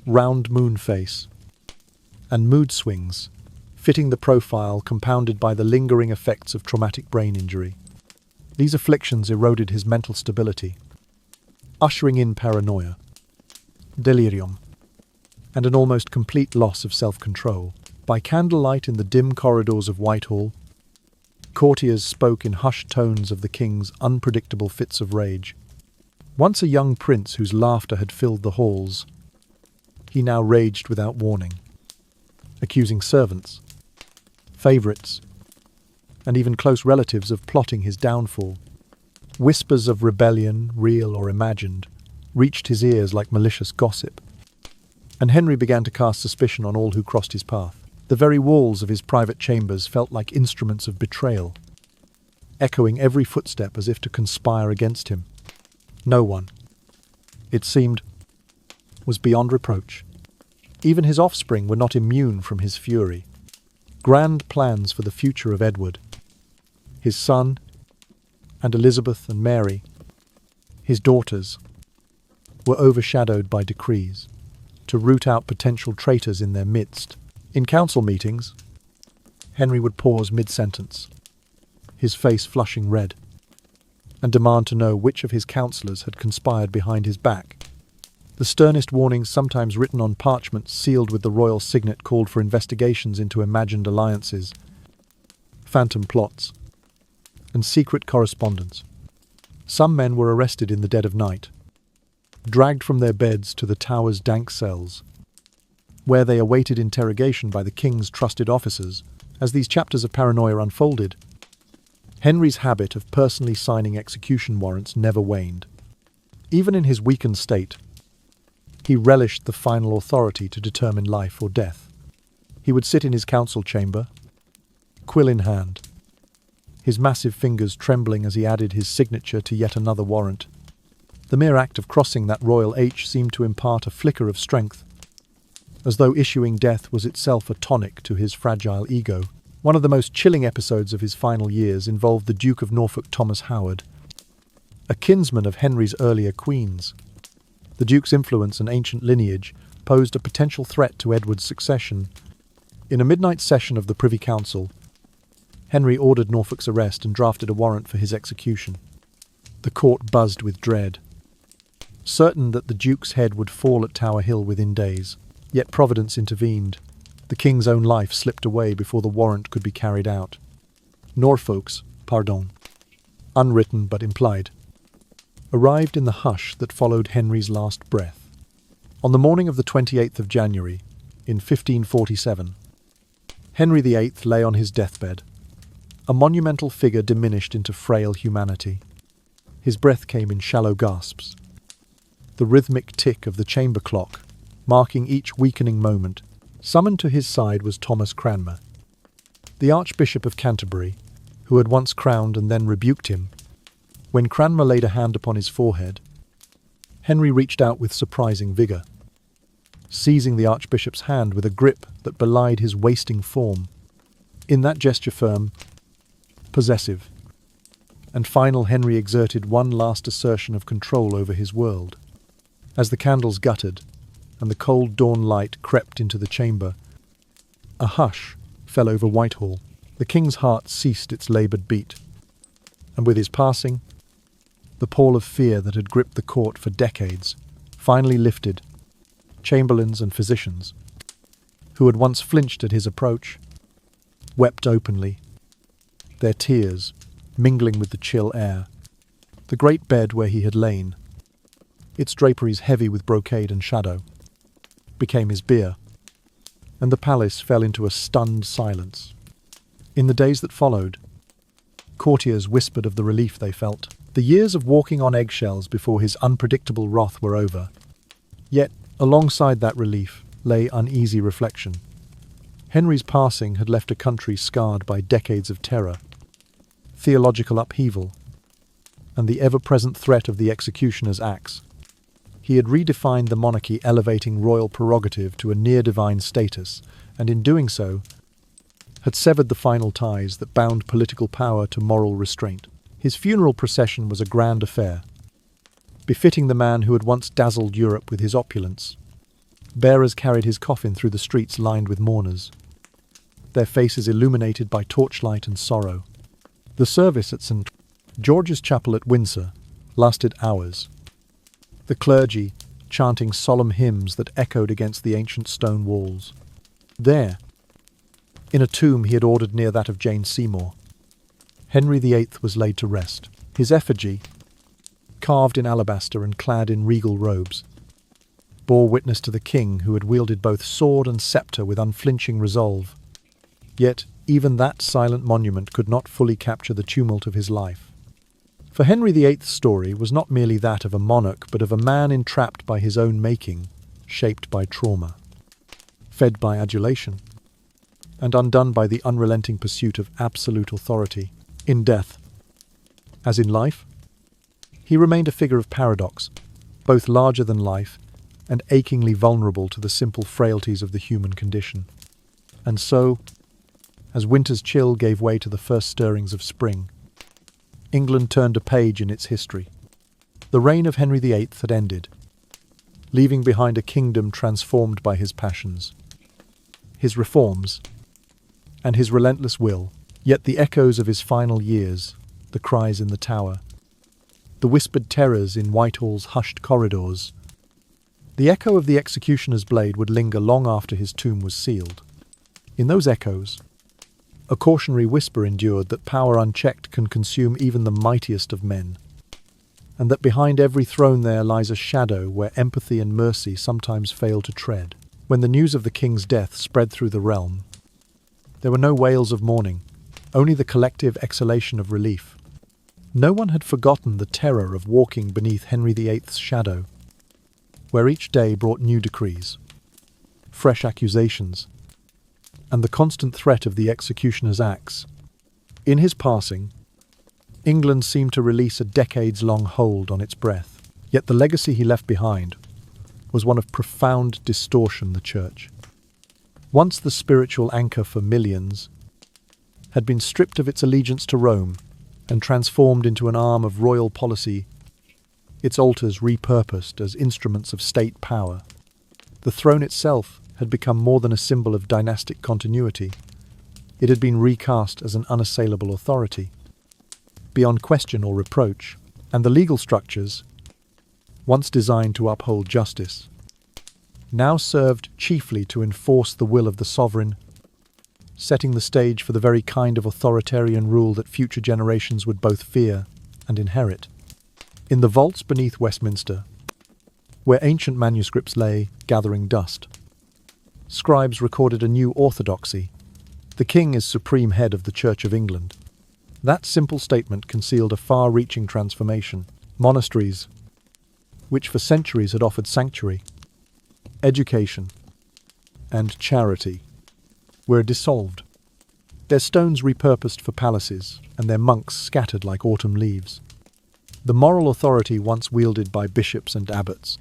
round moon face, and mood swings, fitting the profile compounded by the lingering effects of traumatic brain injury. These afflictions eroded his mental stability, ushering in paranoia, delirium, and an almost complete loss of self-control. By candlelight in the dim corridors of Whitehall, courtiers spoke in hushed tones of the king's unpredictable fits of rage. Once a young prince whose laughter had filled the halls, he now raged without warning, accusing servants, favourites, and even close relatives of plotting his downfall. Whispers of rebellion, real or imagined, reached his ears like malicious gossip, and Henry began to cast suspicion on all who crossed his path. The very walls of his private chambers felt like instruments of betrayal, echoing every footstep as if to conspire against him. No one, it seemed, was beyond reproach. Even his offspring were not immune from his fury. Grand plans for the future of Edward, his son, and Elizabeth and Mary, his daughters, were overshadowed by decrees to root out potential traitors in their midst. In council meetings, Henry would pause mid-sentence, his face flushing red, and demand to know which of his councillors had conspired behind his back. The sternest warnings, sometimes written on parchment sealed with the royal signet, called for investigations into imagined alliances, phantom plots, and secret correspondence. Some men were arrested in the dead of night, dragged from their beds to the Tower's dank cells, where they awaited interrogation by the king's trusted officers. As these chapters of Paranoia unfolded, Henry's habit of personally signing execution warrants never waned. Even in his weakened state, he relished the final authority to determine life or death. He would sit in his council chamber, quill in hand, his massive fingers trembling as he added his signature to yet another warrant. The mere act of crossing that royal H seemed to impart a flicker of strength, as though issuing death was itself a tonic to his fragile ego. One of the most chilling episodes of his final years involved the Duke of Norfolk Thomas Howard, a kinsman of Henry's earlier queens. The Duke's influence and ancient lineage posed a potential threat to Edward's succession. In a midnight session of the Privy Council, Henry ordered Norfolk's arrest and drafted a warrant for his execution. The court buzzed with dread, certain that the Duke's head would fall at Tower Hill within days. Yet Providence intervened. The king's own life slipped away before the warrant could be carried out. Norfolk's pardon, unwritten but implied, arrived in the hush that followed Henry's last breath. On the morning of the 28th of January, in 1547, Henry VIII lay on his deathbed, a monumental figure diminished into frail humanity. His breath came in shallow gasps, the rhythmic tick of the chamber clock marking each weakening moment. Summoned to his side was Thomas Cranmer, the Archbishop of Canterbury, who had once crowned and then rebuked him. When Cranmer laid a hand upon his forehead, Henry reached out with surprising vigour, seizing the Archbishop's hand with a grip that belied his wasting form. In that gesture firm, possessive, and final, Henry exerted one last assertion of control over his world. As the candles guttered, and the cold dawn light crept into the chamber, a hush fell over Whitehall. The king's heart ceased its laboured beat, and with his passing, the pall of fear that had gripped the court for decades finally lifted. Chamberlains and physicians, who had once flinched at his approach, wept openly, their tears mingling with the chill air. The great bed where he had lain, its draperies heavy with brocade and shadow, became his bier, and the palace fell into a stunned silence. In the days that followed, courtiers whispered of the relief they felt. The years of walking on eggshells before his unpredictable wrath were over. Yet, alongside that relief lay uneasy reflection. Henry's passing had left a country scarred by decades of terror, theological upheaval, and the ever-present threat of the executioner's axe. He had redefined the monarchy, elevating royal prerogative to a near-divine status, and in doing so, had severed the final ties that bound political power to moral restraint. His funeral procession was a grand affair, befitting the man who had once dazzled Europe with his opulence. Bearers carried his coffin through the streets lined with mourners, their faces illuminated by torchlight and sorrow. The service at St. George's Chapel at Windsor lasted hours, the clergy chanting solemn hymns that echoed against the ancient stone walls. There, in a tomb he had ordered near that of Jane Seymour, Henry VIII was laid to rest. His effigy, carved in alabaster and clad in regal robes, bore witness to the king who had wielded both sword and sceptre with unflinching resolve. Yet even that silent monument could not fully capture the tumult of his life. For Henry VIII's story was not merely that of a monarch, but of a man entrapped by his own making, shaped by trauma, fed by adulation, and undone by the unrelenting pursuit of absolute authority. In death, as in life, he remained a figure of paradox, both larger than life and achingly vulnerable to the simple frailties of the human condition. And so, as winter's chill gave way to the first stirrings of spring, England turned a page in its history. The reign of Henry VIII had ended, leaving behind a kingdom transformed by his passions, his reforms, and his relentless will. Yet the echoes of his final years, the cries in the Tower, the whispered terrors in Whitehall's hushed corridors, the echo of the executioner's blade would linger long after his tomb was sealed. In those echoes, a cautionary whisper endured that power unchecked can consume even the mightiest of men, and that behind every throne there lies a shadow where empathy and mercy sometimes fail to tread. When the news of the king's death spread through the realm, there were no wails of mourning, only the collective exhalation of relief. No one had forgotten the terror of walking beneath Henry VIII's shadow, where each day brought new decrees, fresh accusations, and the constant threat of the executioner's axe. In his passing, England seemed to release a decades-long hold on its breath. Yet the legacy he left behind was one of profound distortion. The Church, once the spiritual anchor for millions, had been stripped of its allegiance to Rome and transformed into an arm of royal policy, its altars repurposed as instruments of state power. The throne itself had become more than a symbol of dynastic continuity. It had been recast as an unassailable authority, beyond question or reproach, and the legal structures, once designed to uphold justice, now served chiefly to enforce the will of the sovereign, setting the stage for the very kind of authoritarian rule that future generations would both fear and inherit. In the vaults beneath Westminster, where ancient manuscripts lay gathering dust, scribes recorded a new orthodoxy, The king is supreme head of the Church of England. That simple statement concealed a far-reaching transformation. Monasteries, which for centuries had offered sanctuary, education, and charity, were dissolved. Their stones repurposed for palaces, and their monks scattered like autumn leaves. The moral authority once wielded by bishops and abbots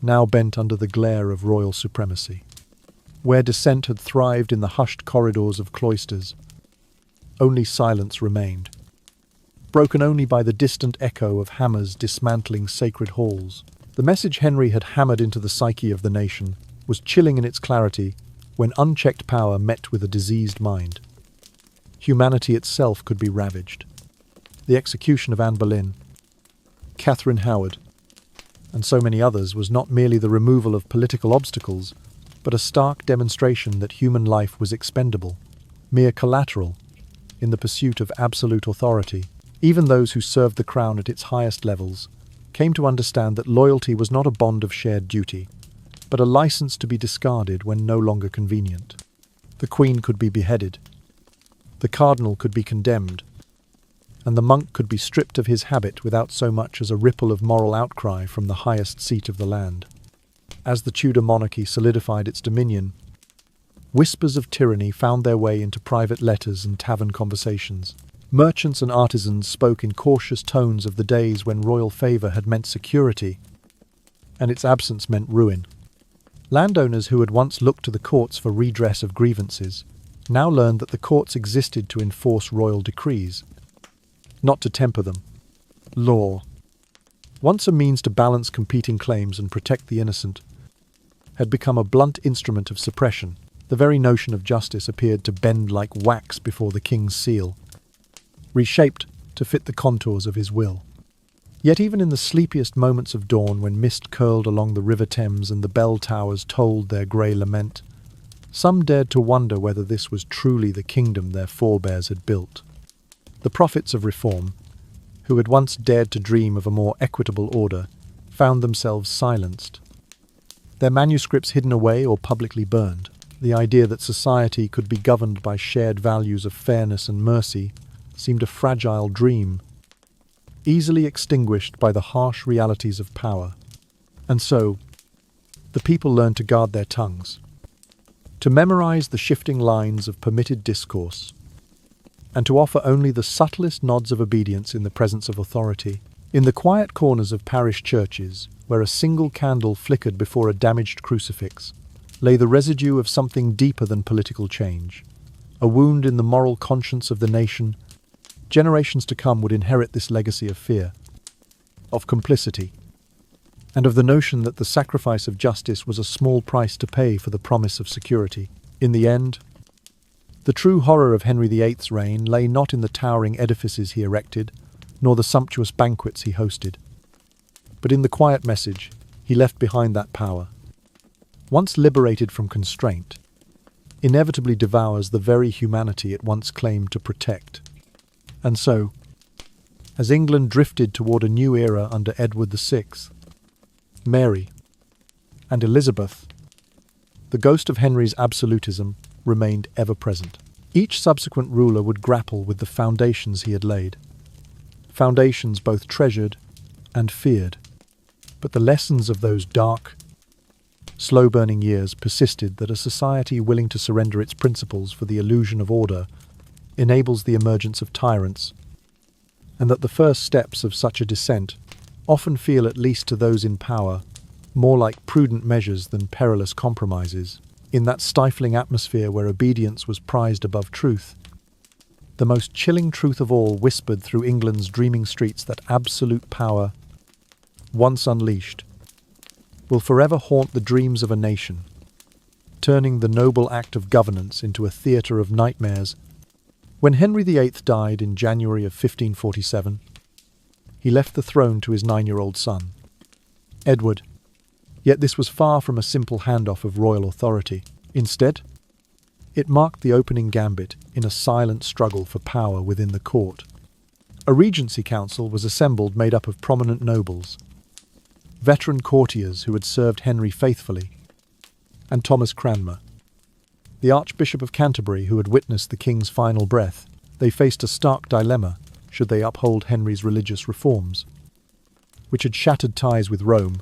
now bent under the glare of royal supremacy. Where dissent had thrived in the hushed corridors of cloisters, only silence remained, broken only by the distant echo of hammers dismantling sacred halls. The message Henry had hammered into the psyche of the nation was chilling in its clarity when unchecked power met with a diseased mind. Humanity itself could be ravaged. The execution of Anne Boleyn, Catherine Howard, and so many others was not merely the removal of political obstacles, but a stark demonstration that human life was expendable, mere collateral, in the pursuit of absolute authority. Even those who served the crown at its highest levels came to understand that loyalty was not a bond of shared duty, but a license to be discarded when no longer convenient. The Queen could be beheaded, the Cardinal could be condemned, and the monk could be stripped of his habit without so much as a ripple of moral outcry from the highest seat of the land. As the Tudor monarchy solidified its dominion, whispers of tyranny found their way into private letters and tavern conversations. Merchants and artisans spoke in cautious tones of the days when royal favour had meant security, and its absence meant ruin. Landowners who had once looked to the courts for redress of grievances now learned that the courts existed to enforce royal decrees, not to temper them. Law, once a means to balance competing claims and protect the innocent, had become a blunt instrument of suppression. The very notion of justice appeared to bend like wax before the king's seal, reshaped to fit the contours of his will. Yet even in the sleepiest moments of dawn, when mist curled along the River Thames and the bell towers tolled their grey lament, some dared to wonder whether this was truly the kingdom their forebears had built. The prophets of reform, who had once dared to dream of a more equitable order, found themselves silenced, their manuscripts hidden away or publicly burned. The idea that society could be governed by shared values of fairness and mercy seemed a fragile dream, easily extinguished by the harsh realities of power. And so, the people learned to guard their tongues, to memorize the shifting lines of permitted discourse, and to offer only the subtlest nods of obedience in the presence of authority. In the quiet corners of parish churches, where a single candle flickered before a damaged crucifix, lay the residue of something deeper than political change, a wound in the moral conscience of the nation. Generations to come would inherit this legacy of fear, of complicity, and of the notion that the sacrifice of justice was a small price to pay for the promise of security. In the end, the true horror of Henry VIII's reign lay not in the towering edifices he erected, nor the sumptuous banquets he hosted, but in the quiet message he left behind. That power, once liberated from constraint, inevitably devours the very humanity it once claimed to protect. And so, as England drifted toward a new era under Edward VI, Mary, and Elizabeth, the ghost of Henry's absolutism remained ever present. Each subsequent ruler would grapple with the foundations he had laid, foundations both treasured and feared. But the lessons of those dark, slow-burning years persisted: that a society willing to surrender its principles for the illusion of order enables the emergence of tyrants, and that the first steps of such a descent often feel, at least to those in power, more like prudent measures than perilous compromises. In that stifling atmosphere where obedience was prized above truth, the most chilling truth of all whispered through England's dreaming streets that absolute power, once unleashed, will forever haunt the dreams of a nation, turning the noble act of governance into a theatre of nightmares. When Henry VIII died in January of 1547, he left the throne to his 9-year-old son, Edward. Yet this was far from a simple handoff of royal authority. Instead, it marked the opening gambit in a silent struggle for power within the court. A regency council was assembled, made up of prominent nobles, veteran courtiers who had served Henry faithfully, and Thomas Cranmer, The Archbishop of Canterbury, who had witnessed the king's final breath, they faced a stark dilemma should they uphold Henry's religious reforms, which had shattered ties with Rome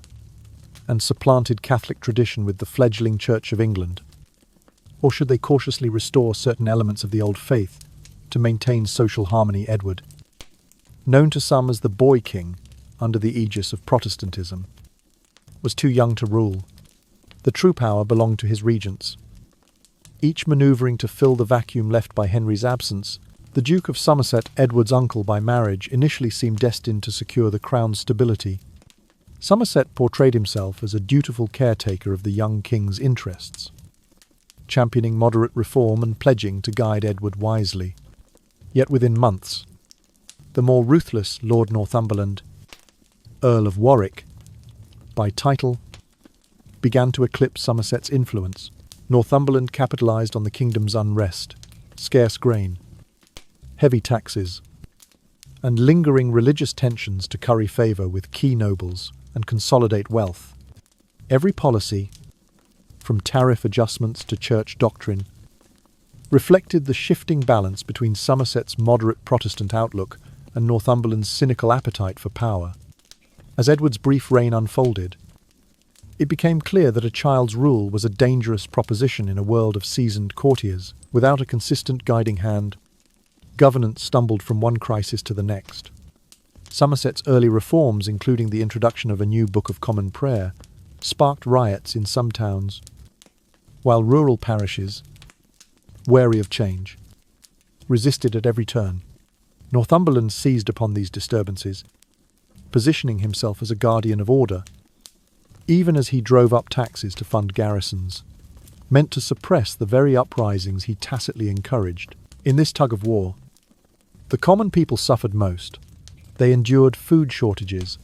and supplanted Catholic tradition with the fledgling Church of England. Or should they cautiously restore certain elements of the old faith to maintain social harmony? Edward, known to some as the Boy King under the aegis of Protestantism, was too young to rule. The true power belonged to his regents. Each manoeuvring to fill the vacuum left by Henry's absence, the Duke of Somerset, Edward's uncle by marriage, initially seemed destined to secure the crown's stability. Somerset portrayed himself as a dutiful caretaker of the young king's interests, championing moderate reform and pledging to guide Edward wisely. Yet within months, the more ruthless Lord Northumberland, Earl of Warwick, by title, began to eclipse Somerset's influence. Northumberland capitalised on the kingdom's unrest, scarce grain, heavy taxes, and lingering religious tensions to curry favour with key nobles and consolidate wealth. Every policy, from tariff adjustments to church doctrine, reflected the shifting balance between Somerset's moderate Protestant outlook and Northumberland's cynical appetite for power. As Edward's brief reign unfolded, it became clear that a child's rule was a dangerous proposition in a world of seasoned courtiers. Without a consistent guiding hand, governance stumbled from one crisis to the next. Somerset's early reforms, including the introduction of a new Book of Common Prayer, sparked riots in some towns, while rural parishes, wary of change, resisted at every turn. Northumberland seized upon these disturbances, positioning himself as a guardian of order, even as he drove up taxes to fund garrisons, meant to suppress the very uprisings he tacitly encouraged. In this tug of war, the common people suffered most. They endured food shortages,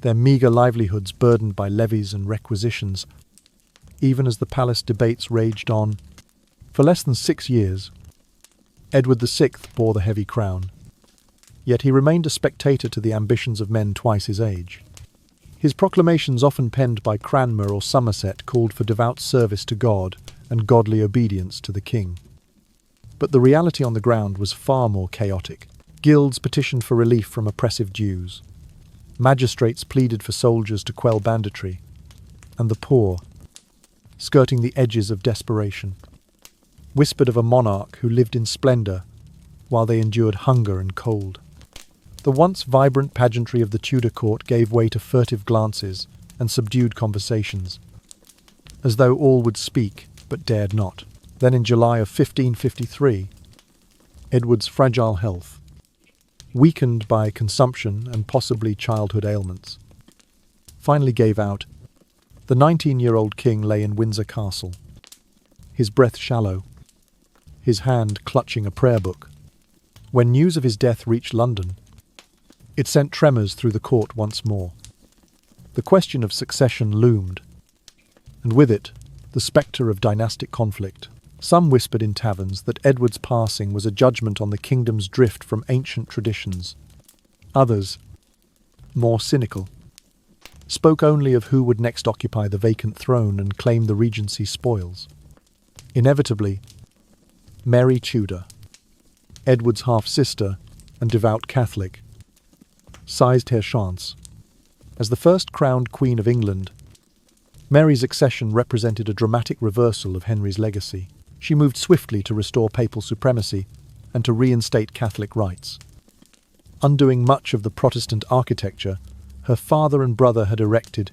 their meagre livelihoods burdened by levies and requisitions, even as the palace debates raged on. For less than 6 years, Edward VI bore the heavy crown, yet he remained a spectator to the ambitions of men twice his age. His proclamations, often penned by Cranmer or Somerset, called for devout service to God and godly obedience to the king. But the reality on the ground was far more chaotic. Guilds petitioned for relief from oppressive dues. Magistrates pleaded for soldiers to quell banditry, and the poor, skirting the edges of desperation, whispered of a monarch who lived in splendour while they endured hunger and cold. The once vibrant pageantry of the Tudor court gave way to furtive glances and subdued conversations, as though all would speak but dared not. Then in July of 1553, Edward's fragile health, weakened by consumption and possibly childhood ailments, finally gave out. The 19-year-old king lay in Windsor Castle, his breath shallow, his hand clutching a prayer book. When news of his death reached London, it sent tremors through the court once more. The question of succession loomed, and with it, the spectre of dynastic conflict. Some whispered in taverns that Edward's passing was a judgment on the kingdom's drift from ancient traditions. Others, more cynical, spoke only of who would next occupy the vacant throne and claim the regency spoils. Inevitably, Mary Tudor, Edward's half-sister and devout Catholic, seized her chance. As the first crowned Queen of England, Mary's accession represented a dramatic reversal of Henry's legacy. She moved swiftly to restore papal supremacy and to reinstate Catholic rights. Undoing much of the Protestant architecture her father and brother had erected,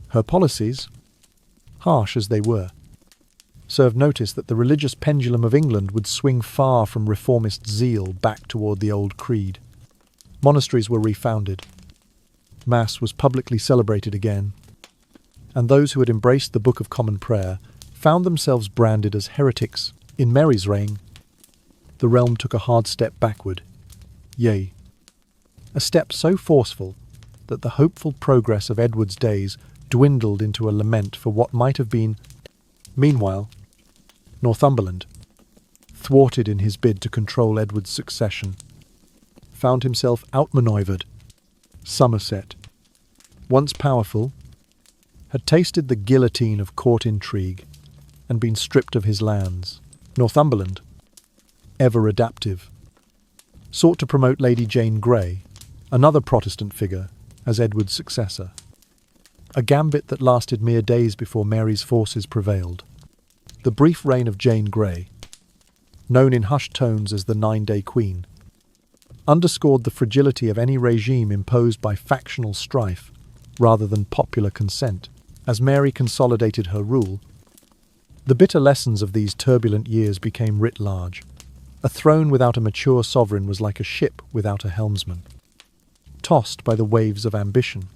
her policies, harsh as they were, served notice that the religious pendulum of England would swing far from reformist zeal back toward the old creed. Monasteries were refounded, Mass was publicly celebrated again, and those who had embraced the Book of Common Prayer found themselves branded as heretics. In Mary's reign, the realm took a hard step backward, yea, a step so forceful that the hopeful progress of Edward's days dwindled into a lament for what might have been. Meanwhile, Northumberland, thwarted in his bid to control Edward's succession, found himself outmanoeuvred. Somerset, once powerful, had tasted the guillotine of court intrigue and been stripped of his lands. Northumberland, ever adaptive, sought to promote Lady Jane Grey, another Protestant figure, as Edward's successor. A gambit that lasted mere days before Mary's forces prevailed. The brief reign of Jane Grey, known in hushed tones as the 9-Day Queen, underscored the fragility of any regime imposed by factional strife rather than popular consent. As Mary consolidated her rule, the bitter lessons of these turbulent years became writ large. A throne without a mature sovereign was like a ship without a helmsman, tossed by the waves of ambition.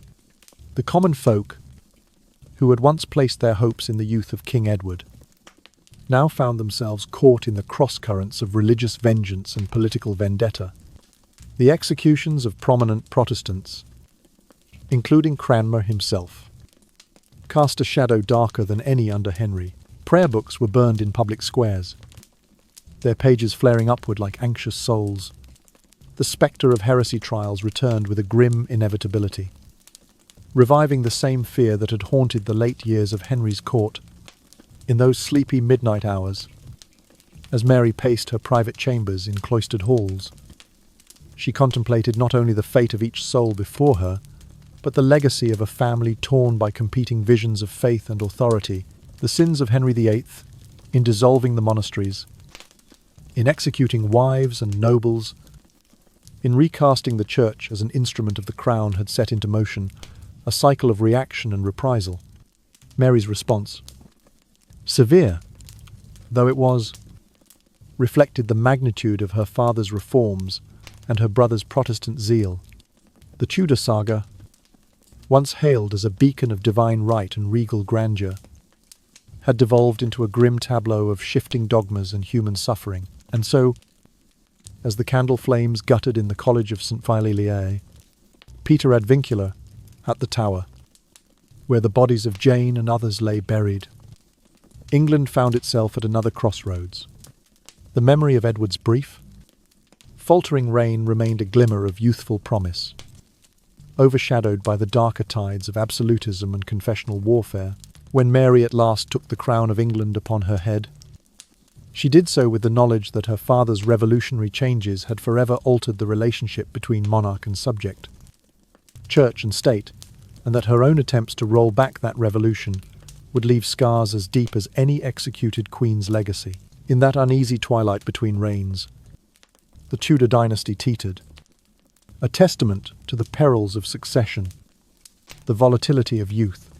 The common folk, who had once placed their hopes in the youth of King Edward, now found themselves caught in the cross-currents of religious vengeance and political vendetta. The executions of prominent Protestants, including Cranmer himself, cast a shadow darker than any under Henry. Prayer books were burned in public squares, their pages flaring upward like anxious souls. The spectre of heresy trials returned with a grim inevitability, reviving the same fear that had haunted the late years of Henry's court. In those sleepy midnight hours, as Mary paced her private chambers in cloistered halls, she contemplated not only the fate of each soul before her, but the legacy of a family torn by competing visions of faith and authority. The sins of Henry VIII, in dissolving the monasteries, in executing wives and nobles, in recasting the church as an instrument of the crown, had set into motion a cycle of reaction and reprisal. Mary's response, severe though it was, reflected the magnitude of her father's reforms and her brother's Protestant zeal. The Tudor saga, once hailed as a beacon of divine right and regal grandeur, had devolved into a grim tableau of shifting dogmas and human suffering. And so, as the candle flames guttered in the College of St. Philae, Peter Advincula, at the Tower, where the bodies of Jane and others lay buried, England found itself at another crossroads. The memory of Edward's brief, faltering reign remained a glimmer of youthful promise, overshadowed by the darker tides of absolutism and confessional warfare. When Mary at last took the crown of England upon her head, she did so with the knowledge that her father's revolutionary changes had forever altered the relationship between monarch and subject, church and state, and that her own attempts to roll back that revolution would leave scars as deep as any executed queen's legacy. In that uneasy twilight between reigns, the Tudor dynasty teetered, a testament to the perils of succession, the volatility of youth,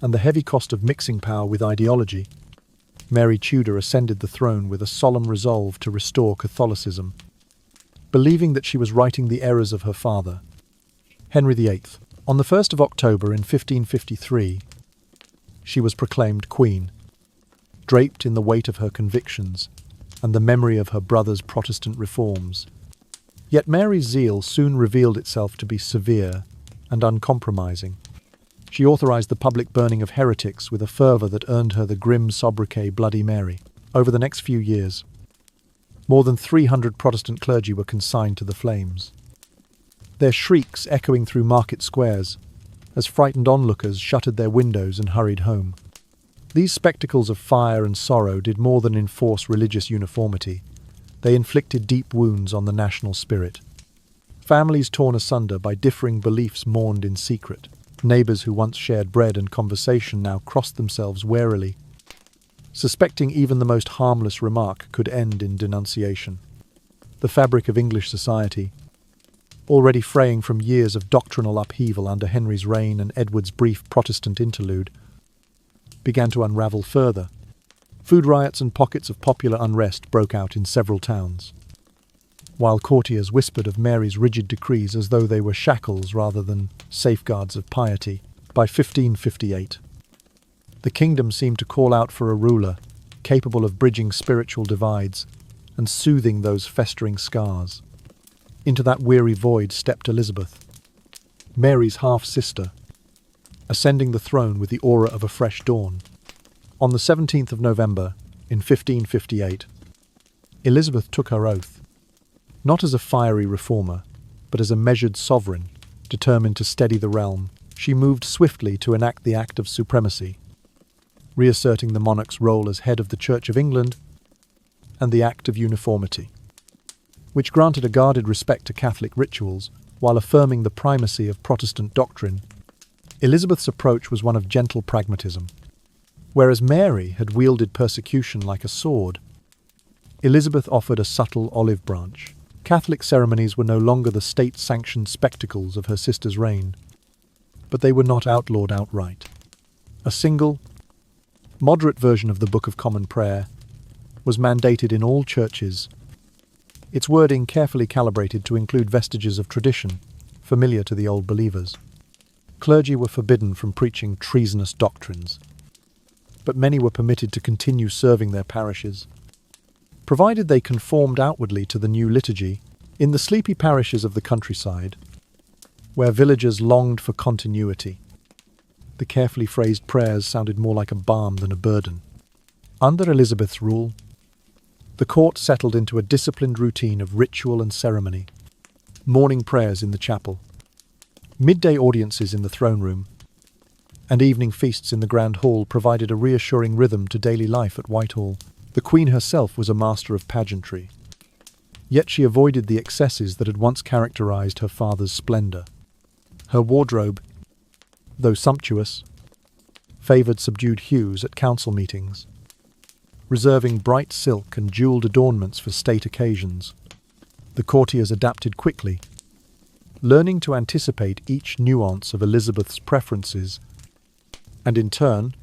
and the heavy cost of mixing power with ideology. Mary Tudor ascended the throne with a solemn resolve to restore Catholicism, believing that she was righting the errors of her father, Henry VIII. On the 1st of October in 1553, she was proclaimed Queen, draped in the weight of her convictions and the memory of her brother's Protestant reforms. Yet Mary's zeal soon revealed itself to be severe and uncompromising. She authorized the public burning of heretics with a fervor that earned her the grim sobriquet Bloody Mary. Over the next few years, more than 300 Protestant clergy were consigned to the flames, their shrieks echoing through market squares as frightened onlookers shuttered their windows and hurried home. These spectacles of fire and sorrow did more than enforce religious uniformity. They inflicted deep wounds on the national spirit. Families torn asunder by differing beliefs mourned in secret. Neighbours who once shared bread and conversation now crossed themselves warily, suspecting even the most harmless remark could end in denunciation. The fabric of English society, already fraying from years of doctrinal upheaval under Henry's reign and Edward's brief Protestant interlude, began to unravel further. Food riots and pockets of popular unrest broke out in several towns, while courtiers whispered of Mary's rigid decrees as though they were shackles rather than safeguards of piety. By 1558, the kingdom seemed to call out for a ruler capable of bridging spiritual divides and soothing those festering scars. Into that weary void stepped Elizabeth, Mary's half-sister, ascending the throne with the aura of a fresh dawn. On the 17th of November, in 1558, Elizabeth took her oath, not as a fiery reformer, but as a measured sovereign, determined to steady the realm. She moved swiftly to enact the Act of Supremacy, reasserting the monarch's role as head of the Church of England, and the Act of Uniformity, which granted a guarded respect to Catholic rituals while affirming the primacy of Protestant doctrine. Elizabeth's approach was one of gentle pragmatism. Whereas Mary had wielded persecution like a sword, Elizabeth offered a subtle olive branch. Catholic ceremonies were no longer the state-sanctioned spectacles of her sister's reign, but they were not outlawed outright. A single, moderate version of the Book of Common Prayer was mandated in all churches, its wording carefully calibrated to include vestiges of tradition familiar to the old believers. Clergy were forbidden from preaching treasonous doctrines, but many were permitted to continue serving their parishes, provided they conformed outwardly to the new liturgy. In the sleepy parishes of the countryside, where villagers longed for continuity, the carefully phrased prayers sounded more like a balm than a burden. Under Elizabeth's rule, the court settled into a disciplined routine of ritual and ceremony, morning prayers in the chapel, midday audiences in the throne room, and evening feasts in the Grand Hall provided a reassuring rhythm to daily life at Whitehall. The Queen herself was a master of pageantry, yet she avoided the excesses that had once characterized her father's splendor. Her wardrobe, though sumptuous, favored subdued hues at council meetings, reserving bright silk and jeweled adornments for state occasions. The courtiers adapted quickly, learning to anticipate each nuance of Elizabeth's preferences, and in turn,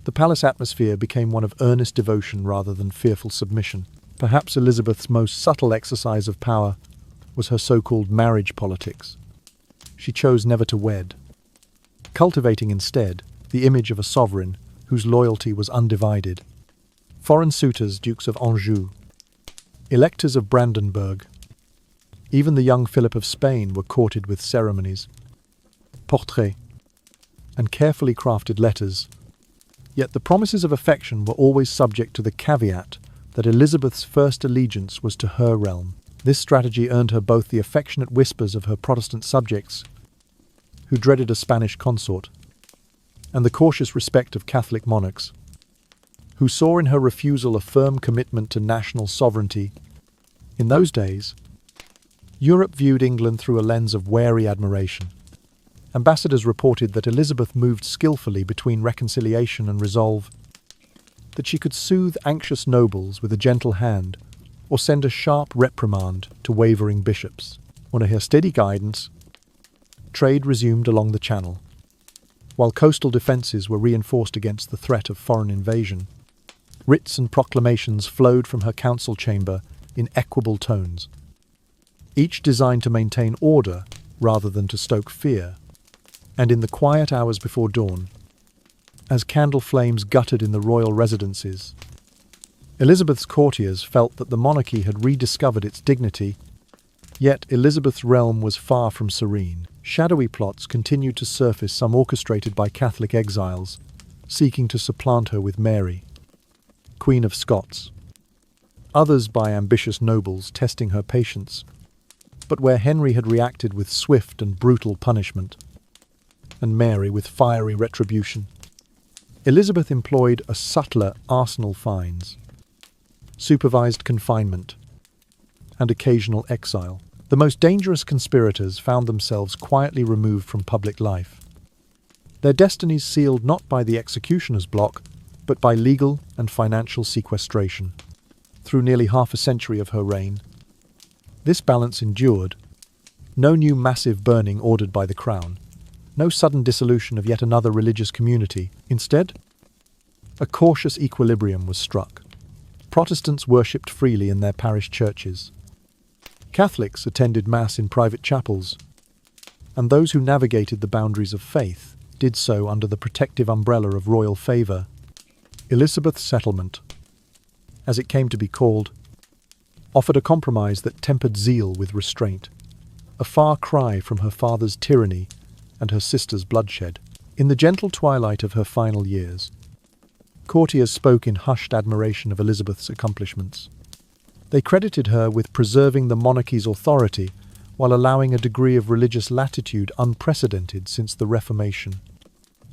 the palace atmosphere became one of earnest devotion rather than fearful submission. Perhaps Elizabeth's most subtle exercise of power was her so-called marriage politics. She chose never to wed, cultivating instead the image of a sovereign whose loyalty was undivided. Foreign suitors, Dukes of Anjou, Electors of Brandenburg, even the young Philip of Spain were courted with ceremonies, portraits, and carefully crafted letters. Yet the promises of affection were always subject to the caveat that Elizabeth's first allegiance was to her realm. This strategy earned her both the affectionate whispers of her Protestant subjects, who dreaded a Spanish consort, and the cautious respect of Catholic monarchs, who saw in her refusal a firm commitment to national sovereignty. In those days, Europe viewed England through a lens of wary admiration. Ambassadors reported that Elizabeth moved skillfully between reconciliation and resolve, that she could soothe anxious nobles with a gentle hand or send a sharp reprimand to wavering bishops. Under her steady guidance, trade resumed along the Channel, while coastal defences were reinforced against the threat of foreign invasion. Writs and proclamations flowed from her council chamber in equable tones, each designed to maintain order rather than to stoke fear. And in the quiet hours before dawn, as candle flames guttered in the royal residences, Elizabeth's courtiers felt that the monarchy had rediscovered its dignity. Yet Elizabeth's realm was far from serene. Shadowy plots continued to surface, some orchestrated by Catholic exiles, seeking to supplant her with Mary, Queen of Scots, others by ambitious nobles testing her patience, but where Henry had reacted with swift and brutal punishment, and Mary with fiery retribution, Elizabeth employed a subtler arsenal: fines, supervised confinement, and occasional exile. The most dangerous conspirators found themselves quietly removed from public life, their destinies sealed not by the executioner's block, but by legal and financial sequestration. Through nearly half a century of her reign, this balance endured. No new massive burning ordered by the crown, no sudden dissolution of yet another religious community. Instead, a cautious equilibrium was struck. Protestants worshipped freely in their parish churches. Catholics attended Mass in private chapels, and those who navigated the boundaries of faith did so under the protective umbrella of royal favour. Elizabeth's settlement, as it came to be called, offered a compromise that tempered zeal with restraint, a far cry from her father's tyranny and her sister's bloodshed. In the gentle twilight of her final years, courtiers spoke in hushed admiration of Elizabeth's accomplishments. They credited her with preserving the monarchy's authority while allowing a degree of religious latitude unprecedented since the Reformation.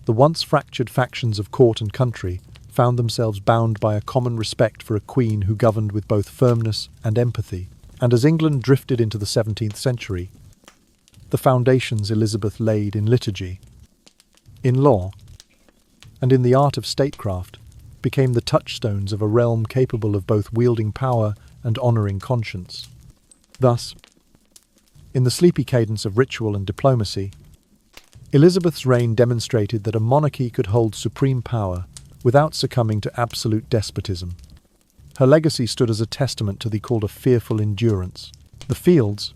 The once fractured factions of court and country found themselves bound by a common respect for a queen who governed with both firmness and empathy. And as England drifted into the 17th century, the foundations Elizabeth laid in liturgy, in law, and in the art of statecraft became the touchstones of a realm capable of both wielding power and honouring conscience. Thus, in the sleepy cadence of ritual and diplomacy, Elizabeth's reign demonstrated that a monarchy could hold supreme power without succumbing to absolute despotism. Her legacy stood as a testament to the called a fearful endurance. The fields,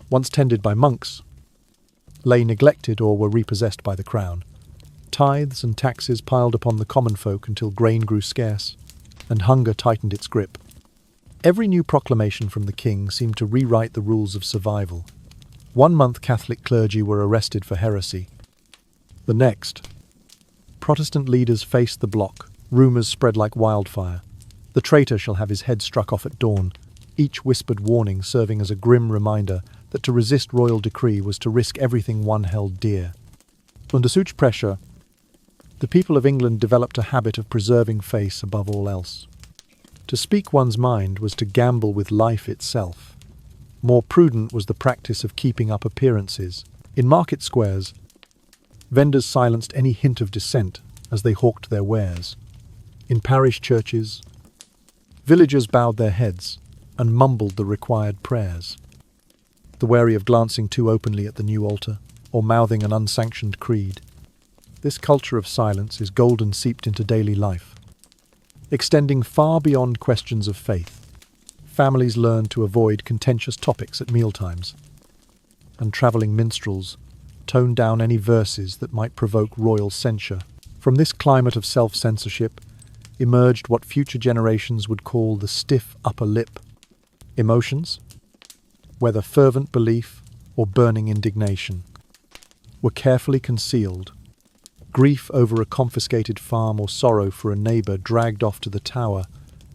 once tended by monks, lay neglected or were repossessed by the crown. Tithes and taxes piled upon the common folk until grain grew scarce, and hunger tightened its grip. Every new proclamation from the king seemed to rewrite the rules of survival. 1 month Catholic clergy were arrested for heresy. The next, Protestant leaders faced the block. Rumours spread like wildfire. The traitor shall have his head struck off at dawn, each whispered warning serving as a grim reminder that to resist royal decree was to risk everything one held dear. Under such pressure, the people of England developed a habit of preserving face above all else. To speak one's mind was to gamble with life itself. More prudent was the practice of keeping up appearances. In market squares, vendors silenced any hint of dissent as they hawked their wares. In parish churches, villagers bowed their heads and mumbled the required prayers, the wary of glancing too openly at the new altar or mouthing an unsanctioned creed. This culture of silence is golden seeped into daily life, extending far beyond questions of faith. Families learned to avoid contentious topics at mealtimes, and travelling minstrels toned down any verses that might provoke royal censure. From this climate of self-censorship emerged what future generations would call the stiff upper lip. Emotions, whether fervent belief or burning indignation, were carefully concealed. Grief over a confiscated farm or sorrow for a neighbour dragged off to the Tower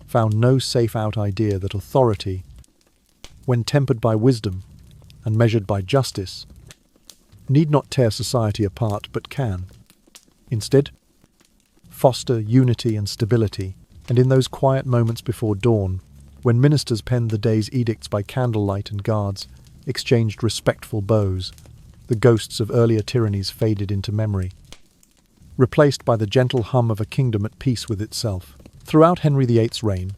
found no safe-out idea that authority, when tempered by wisdom and measured by justice, need not tear society apart but can, instead, foster unity and stability. And in those quiet moments before dawn, when ministers penned the day's edicts by candlelight and guards exchanged respectful bows, the ghosts of earlier tyrannies faded into memory, replaced by the gentle hum of a kingdom at peace with itself. Throughout Henry VIII's reign,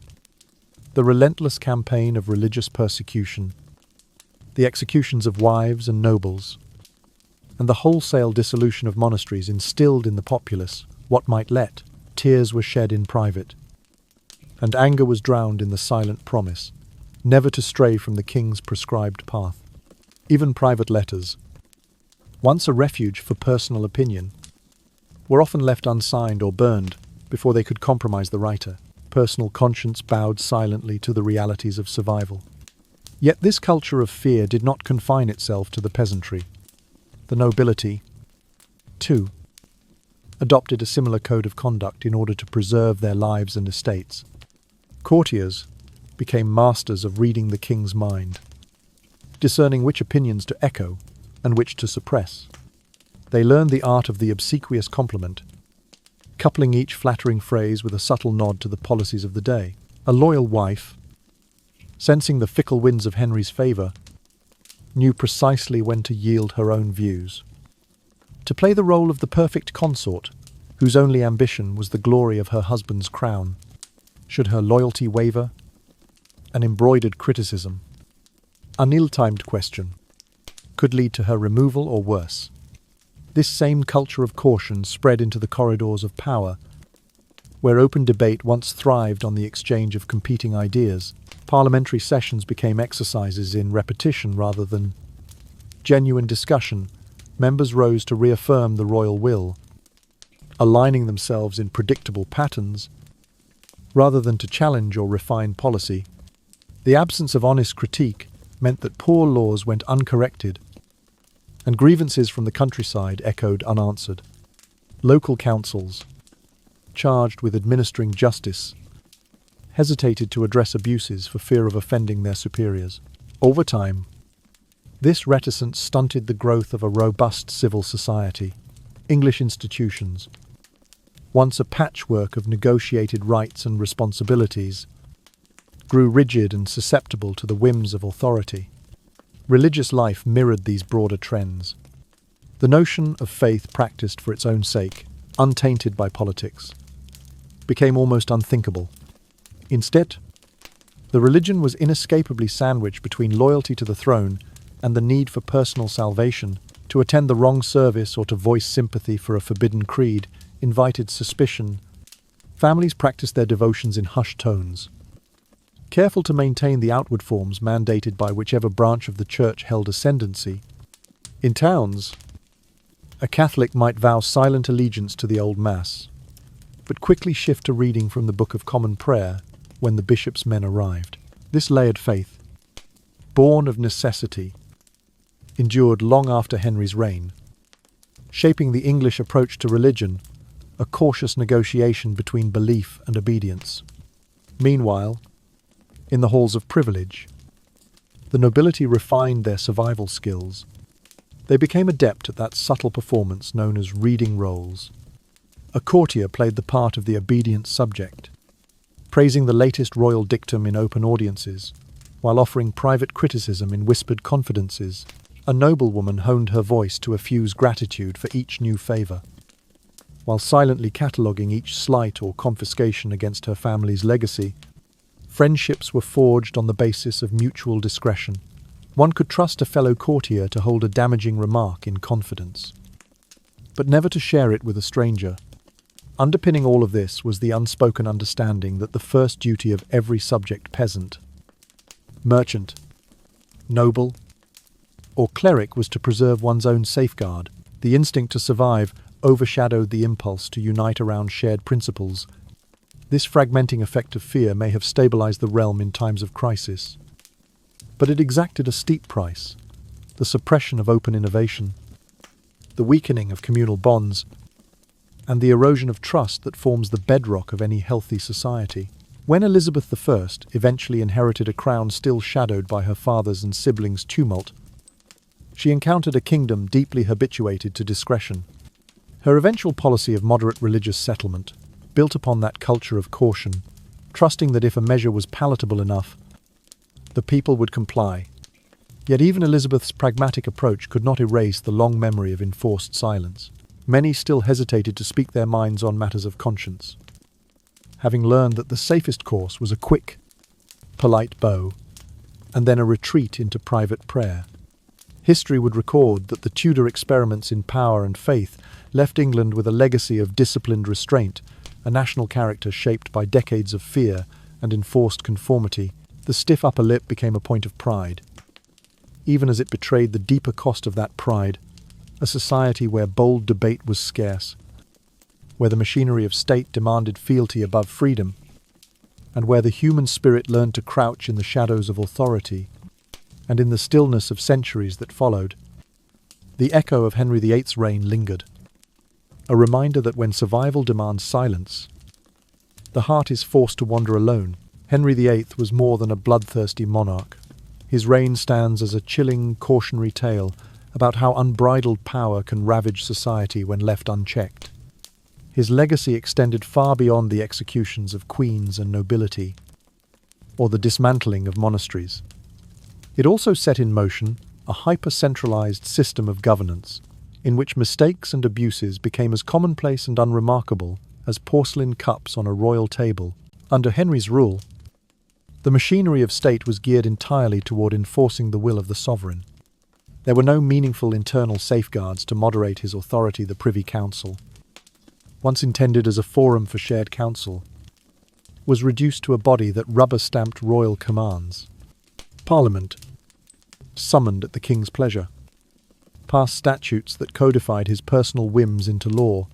the relentless campaign of religious persecution, the executions of wives and nobles, and the wholesale dissolution of monasteries instilled in the populace what might let. Tears were shed in private, and anger was drowned in the silent promise never to stray from the king's prescribed path. Even private letters, once a refuge for personal opinion, were often left unsigned or burned before they could compromise the writer. Personal conscience bowed silently to the realities of survival. Yet this culture of fear did not confine itself to the peasantry. The nobility, too, adopted a similar code of conduct in order to preserve their lives and estates. Courtiers became masters of reading the king's mind, discerning which opinions to echo and which to suppress. They learned the art of the obsequious compliment, coupling each flattering phrase with a subtle nod to the policies of the day. A loyal wife, sensing the fickle winds of Henry's favour, knew precisely when to yield her own views, to play the role of the perfect consort, whose only ambition was the glory of her husband's crown. Should her loyalty waver, an embroidered criticism, an ill-timed question, could lead to her removal or worse. This same culture of caution spread into the corridors of power, where open debate once thrived on the exchange of competing ideas. Parliamentary sessions became exercises in repetition rather than genuine discussion. Members rose to reaffirm the royal will, aligning themselves in predictable patterns, rather than to challenge or refine policy. The absence of honest critique meant that poor laws went uncorrected, and grievances from the countryside echoed unanswered. Local councils, charged with administering justice, hesitated to address abuses for fear of offending their superiors. Over time, this reticence stunted the growth of a robust civil society. English institutions, once a patchwork of negotiated rights and responsibilities, grew rigid and susceptible to the whims of authority. Religious life mirrored these broader trends. The notion of faith practiced for its own sake, untainted by politics, became almost unthinkable. Instead, the religion was inescapably sandwiched between loyalty to the throne and the need for personal salvation. To attend the wrong service or to voice sympathy for a forbidden creed invited suspicion. Families practiced their devotions in hushed tones, careful to maintain the outward forms mandated by whichever branch of the church held ascendancy. In towns, a Catholic might vow silent allegiance to the old Mass, but quickly shift to reading from the Book of Common Prayer when the bishop's men arrived. This layered faith, born of necessity, endured long after Henry's reign, shaping the English approach to religion, a cautious negotiation between belief and obedience. Meanwhile, in the halls of privilege, the nobility refined their survival skills. They became adept at that subtle performance known as reading roles. A courtier played the part of the obedient subject, praising the latest royal dictum in open audiences, while offering private criticism in whispered confidences. A noblewoman honed her voice to effuse gratitude for each new favour, while silently cataloguing each slight or confiscation against her family's legacy. Friendships were forged on the basis of mutual discretion. One could trust a fellow courtier to hold a damaging remark in confidence, but never to share it with a stranger. Underpinning all of this was the unspoken understanding that the first duty of every subject peasant, merchant, noble, or cleric was to preserve one's own safeguard. The instinct to survive overshadowed the impulse to unite around shared principles. This fragmenting effect of fear may have stabilized the realm in times of crisis, but it exacted a steep price: the suppression of open innovation, the weakening of communal bonds, and the erosion of trust that forms the bedrock of any healthy society. When Elizabeth I eventually inherited a crown still shadowed by her father's and siblings' tumult, she encountered a kingdom deeply habituated to discretion. Her eventual policy of moderate religious settlement built upon that culture of caution, trusting that if a measure was palatable enough, the people would comply. Yet even Elizabeth's pragmatic approach could not erase the long memory of enforced silence. Many still hesitated to speak their minds on matters of conscience, having learned that the safest course was a quick, polite bow, and then a retreat into private prayer. History would record that the Tudor experiments in power and faith left England with a legacy of disciplined restraint, a national character shaped by decades of fear and enforced conformity. The stiff upper lip became a point of pride, even as it betrayed the deeper cost of that pride: a society where bold debate was scarce, where the machinery of state demanded fealty above freedom, and where the human spirit learned to crouch in the shadows of authority. And in the stillness of centuries that followed, the echo of Henry VIII's reign lingered, a reminder that when survival demands silence, the heart is forced to wander alone. Henry VIII was more than a bloodthirsty monarch. His reign stands as a chilling, cautionary tale about how unbridled power can ravage society when left unchecked. His legacy extended far beyond the executions of queens and nobility, or the dismantling of monasteries. It also set in motion a hyper-centralized system of governance, in which mistakes and abuses became as commonplace and unremarkable as porcelain cups on a royal table. Under Henry's rule, the machinery of state was geared entirely toward enforcing the will of the sovereign. There were no meaningful internal safeguards to moderate his authority. The Privy Council, once intended as a forum for shared counsel, was reduced to a body that rubber-stamped royal commands. Parliament, summoned at the king's pleasure, passed statutes that codified his personal whims into law,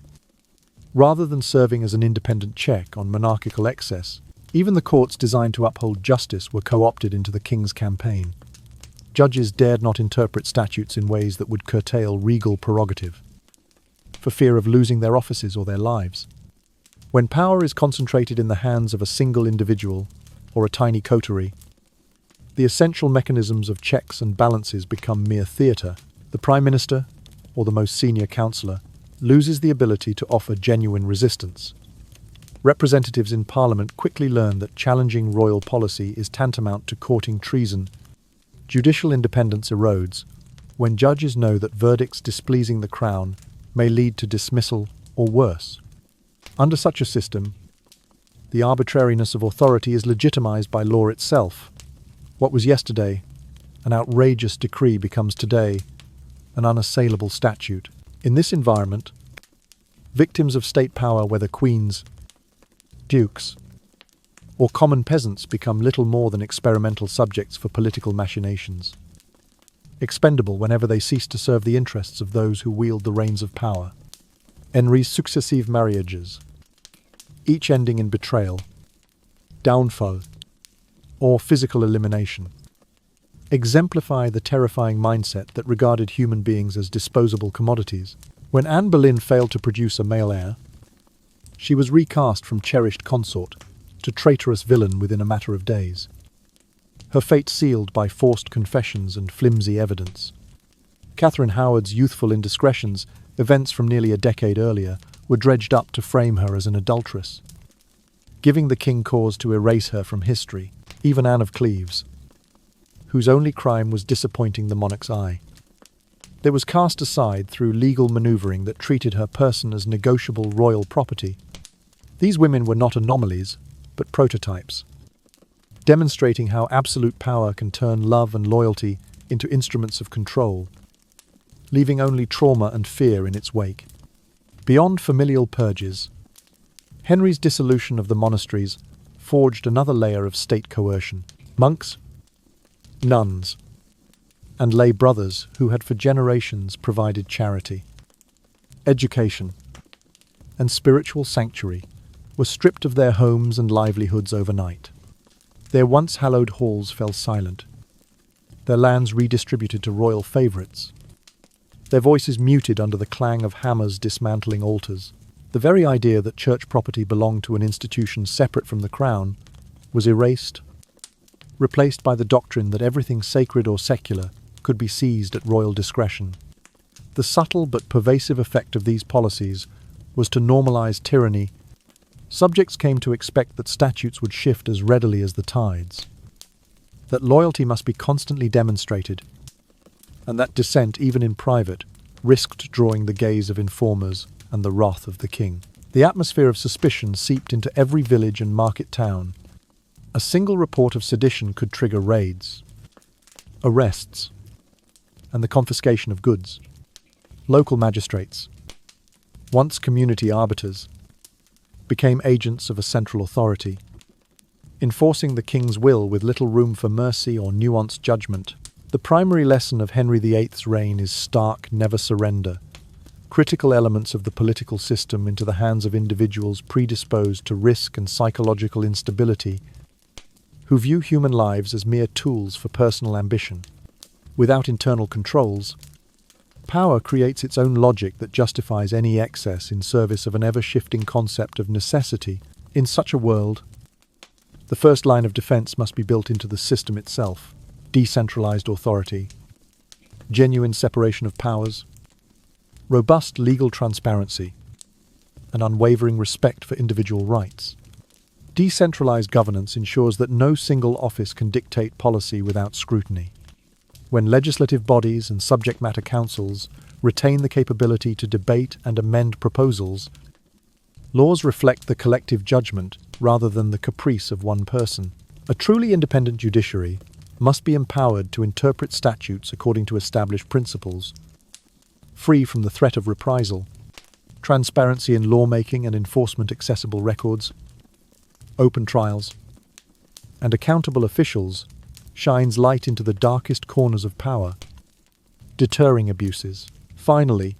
rather than serving as an independent check on monarchical excess. Even the courts designed to uphold justice were co-opted into the king's campaign. Judges dared not interpret statutes in ways that would curtail regal prerogative, for fear of losing their offices or their lives. When power is concentrated in the hands of a single individual or a tiny coterie, the essential mechanisms of checks and balances become mere theatre. The Prime Minister, or the most senior councillor, loses the ability to offer genuine resistance. Representatives in Parliament quickly learn that challenging royal policy is tantamount to courting treason. Judicial independence erodes when judges know that verdicts displeasing the crown may lead to dismissal or worse. Under such a system, the arbitrariness of authority is legitimized by law itself. What was yesterday an outrageous decree becomes today an unassailable statute. In this environment, victims of state power, whether queens, dukes, or common peasants, become little more than experimental subjects for political machinations, expendable whenever they cease to serve the interests of those who wield the reins of power. Henry's successive marriages, each ending in betrayal, downfall, or physical elimination, exemplify the terrifying mindset that regarded human beings as disposable commodities. When Anne Boleyn failed to produce a male heir, she was recast from cherished consort to traitorous villain within a matter of days, her fate sealed by forced confessions and flimsy evidence. Catherine Howard's youthful indiscretions, events from nearly a decade earlier, were dredged up to frame her as an adulteress, giving the king cause to erase her from history. Even Anne of Cleves, whose only crime was disappointing the monarch's eye, that was cast aside through legal maneuvering that treated her person as negotiable royal property. These women were not anomalies, but prototypes, demonstrating how absolute power can turn love and loyalty into instruments of control, leaving only trauma and fear in its wake. Beyond familial purges, Henry's dissolution of the monasteries forged another layer of state coercion. Monks, nuns, and lay brothers who had for generations provided charity, education, and spiritual sanctuary were stripped of their homes and livelihoods overnight. Their once hallowed halls fell silent, their lands redistributed to royal favourites, their voices muted under the clang of hammers dismantling altars. The very idea that church property belonged to an institution separate from the crown was erased, replaced by the doctrine that everything sacred or secular could be seized at royal discretion. The subtle but pervasive effect of these policies was to normalize tyranny. Subjects came to expect that statutes would shift as readily as the tides, that loyalty must be constantly demonstrated, and that dissent, even in private, risked drawing the gaze of informers and the wrath of the king. The atmosphere of suspicion seeped into every village and market town. A single report of sedition could trigger raids, arrests, and the confiscation of goods. Local magistrates, once community arbiters, became agents of a central authority, enforcing the king's will with little room for mercy or nuanced judgment. The primary lesson of Henry VIII's reign is stark never surrender. Critical elements of the political system into the hands of individuals predisposed to risk and psychological instability, who view human lives as mere tools for personal ambition. Without internal controls, power creates its own logic that justifies any excess in service of an ever-shifting concept of necessity. In such a world, the first line of defense must be built into the system itself: decentralized authority, genuine separation of powers, robust legal transparency, and unwavering respect for individual rights. Decentralized governance ensures that no single office can dictate policy without scrutiny. When legislative bodies and subject matter councils retain the capability to debate and amend proposals, laws reflect the collective judgment rather than the caprice of one person. A truly independent judiciary must be empowered to interpret statutes according to established principles, free from the threat of reprisal, transparency in lawmaking and enforcement, accessible records, open trials, and accountable officials shines light into the darkest corners of power, deterring abuses. Finally,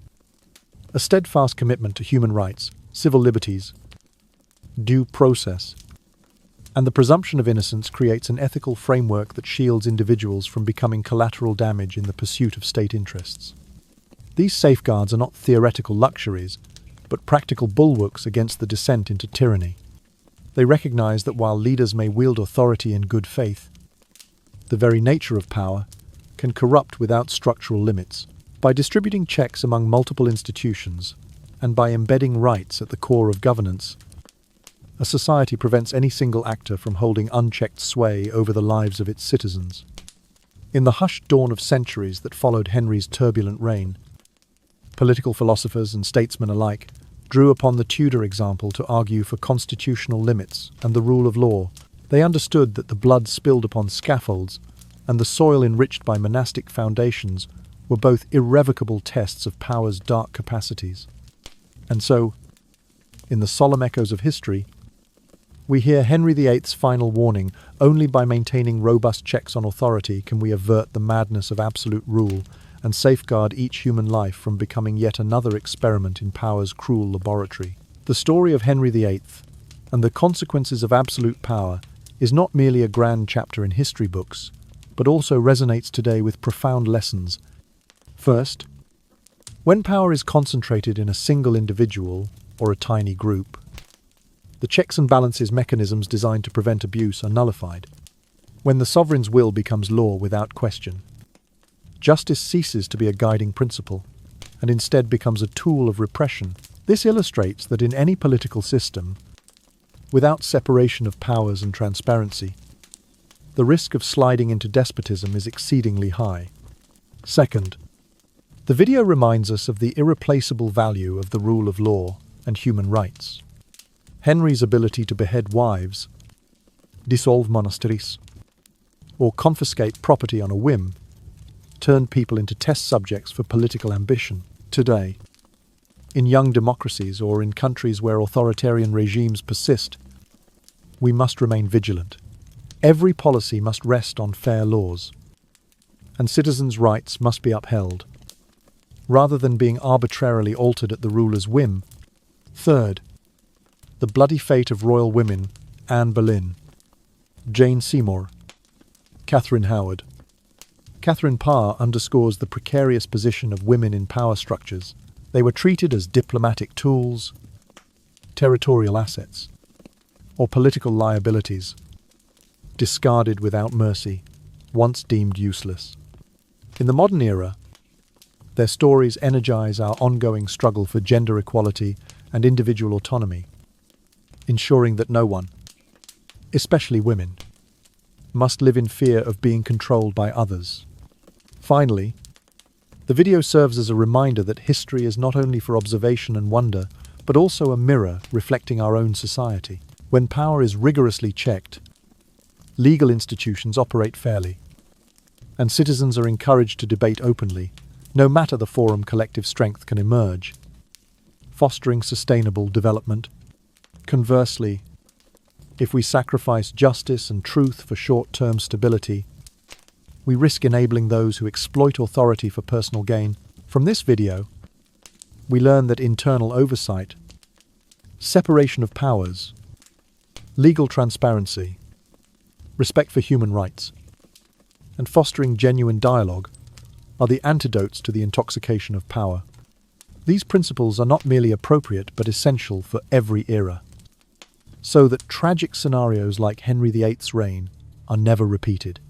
a steadfast commitment to human rights, civil liberties, due process, and the presumption of innocence creates an ethical framework that shields individuals from becoming collateral damage in the pursuit of state interests. These safeguards are not theoretical luxuries, but practical bulwarks against the descent into tyranny. They recognize that while leaders may wield authority in good faith, the very nature of power can corrupt without structural limits. By distributing checks among multiple institutions and by embedding rights at the core of governance, a society prevents any single actor from holding unchecked sway over the lives of its citizens. In the hushed dawn of centuries that followed Henry's turbulent reign, political philosophers and statesmen alike drew upon the Tudor example to argue for constitutional limits and the rule of law. They understood that the blood spilled upon scaffolds and the soil enriched by monastic foundations were both irrevocable tests of power's dark capacities. And so, in the solemn echoes of history, we hear Henry VIII's final warning: only by maintaining robust checks on authority can we avert the madness of absolute rule and safeguard each human life from becoming yet another experiment in power's cruel laboratory. The story of Henry VIII and the consequences of absolute power is not merely a grand chapter in history books, but also resonates today with profound lessons. First, when power is concentrated in a single individual or a tiny group, the checks and balances mechanisms designed to prevent abuse are nullified. When the sovereign's will becomes law without question, justice ceases to be a guiding principle and instead becomes a tool of repression. This illustrates that in any political system, without separation of powers and transparency, the risk of sliding into despotism is exceedingly high. Second, the video reminds us of the irreplaceable value of the rule of law and human rights. Henry's ability to behead wives, dissolve monasteries, or confiscate property on a whim turned people into test subjects for political ambition. Today, in young democracies or in countries where authoritarian regimes persist, we must remain vigilant. Every policy must rest on fair laws, and citizens' rights must be upheld, rather than being arbitrarily altered at the ruler's whim. Third, the bloody fate of royal women Anne Boleyn, Jane Seymour, Catherine Howard, Catherine Parr underscores the precarious position of women in power structures. They were treated as diplomatic tools, territorial assets, or political liabilities, discarded without mercy, once deemed useless. In the modern era, their stories energize our ongoing struggle for gender equality and individual autonomy, ensuring that no one, especially women, must live in fear of being controlled by others. Finally, the video serves as a reminder that history is not only for observation and wonder, but also a mirror reflecting our own society. When power is rigorously checked, legal institutions operate fairly, and citizens are encouraged to debate openly, no matter the forum collective strength can emerge, fostering sustainable development. Conversely, if we sacrifice justice and truth for short-term stability, we risk enabling those who exploit authority for personal gain. From this video, we learn that internal oversight, separation of powers, legal transparency, respect for human rights, and fostering genuine dialogue are the antidotes to the intoxication of power. These principles are not merely appropriate but essential for every era, so that tragic scenarios like Henry VIII's reign are never repeated.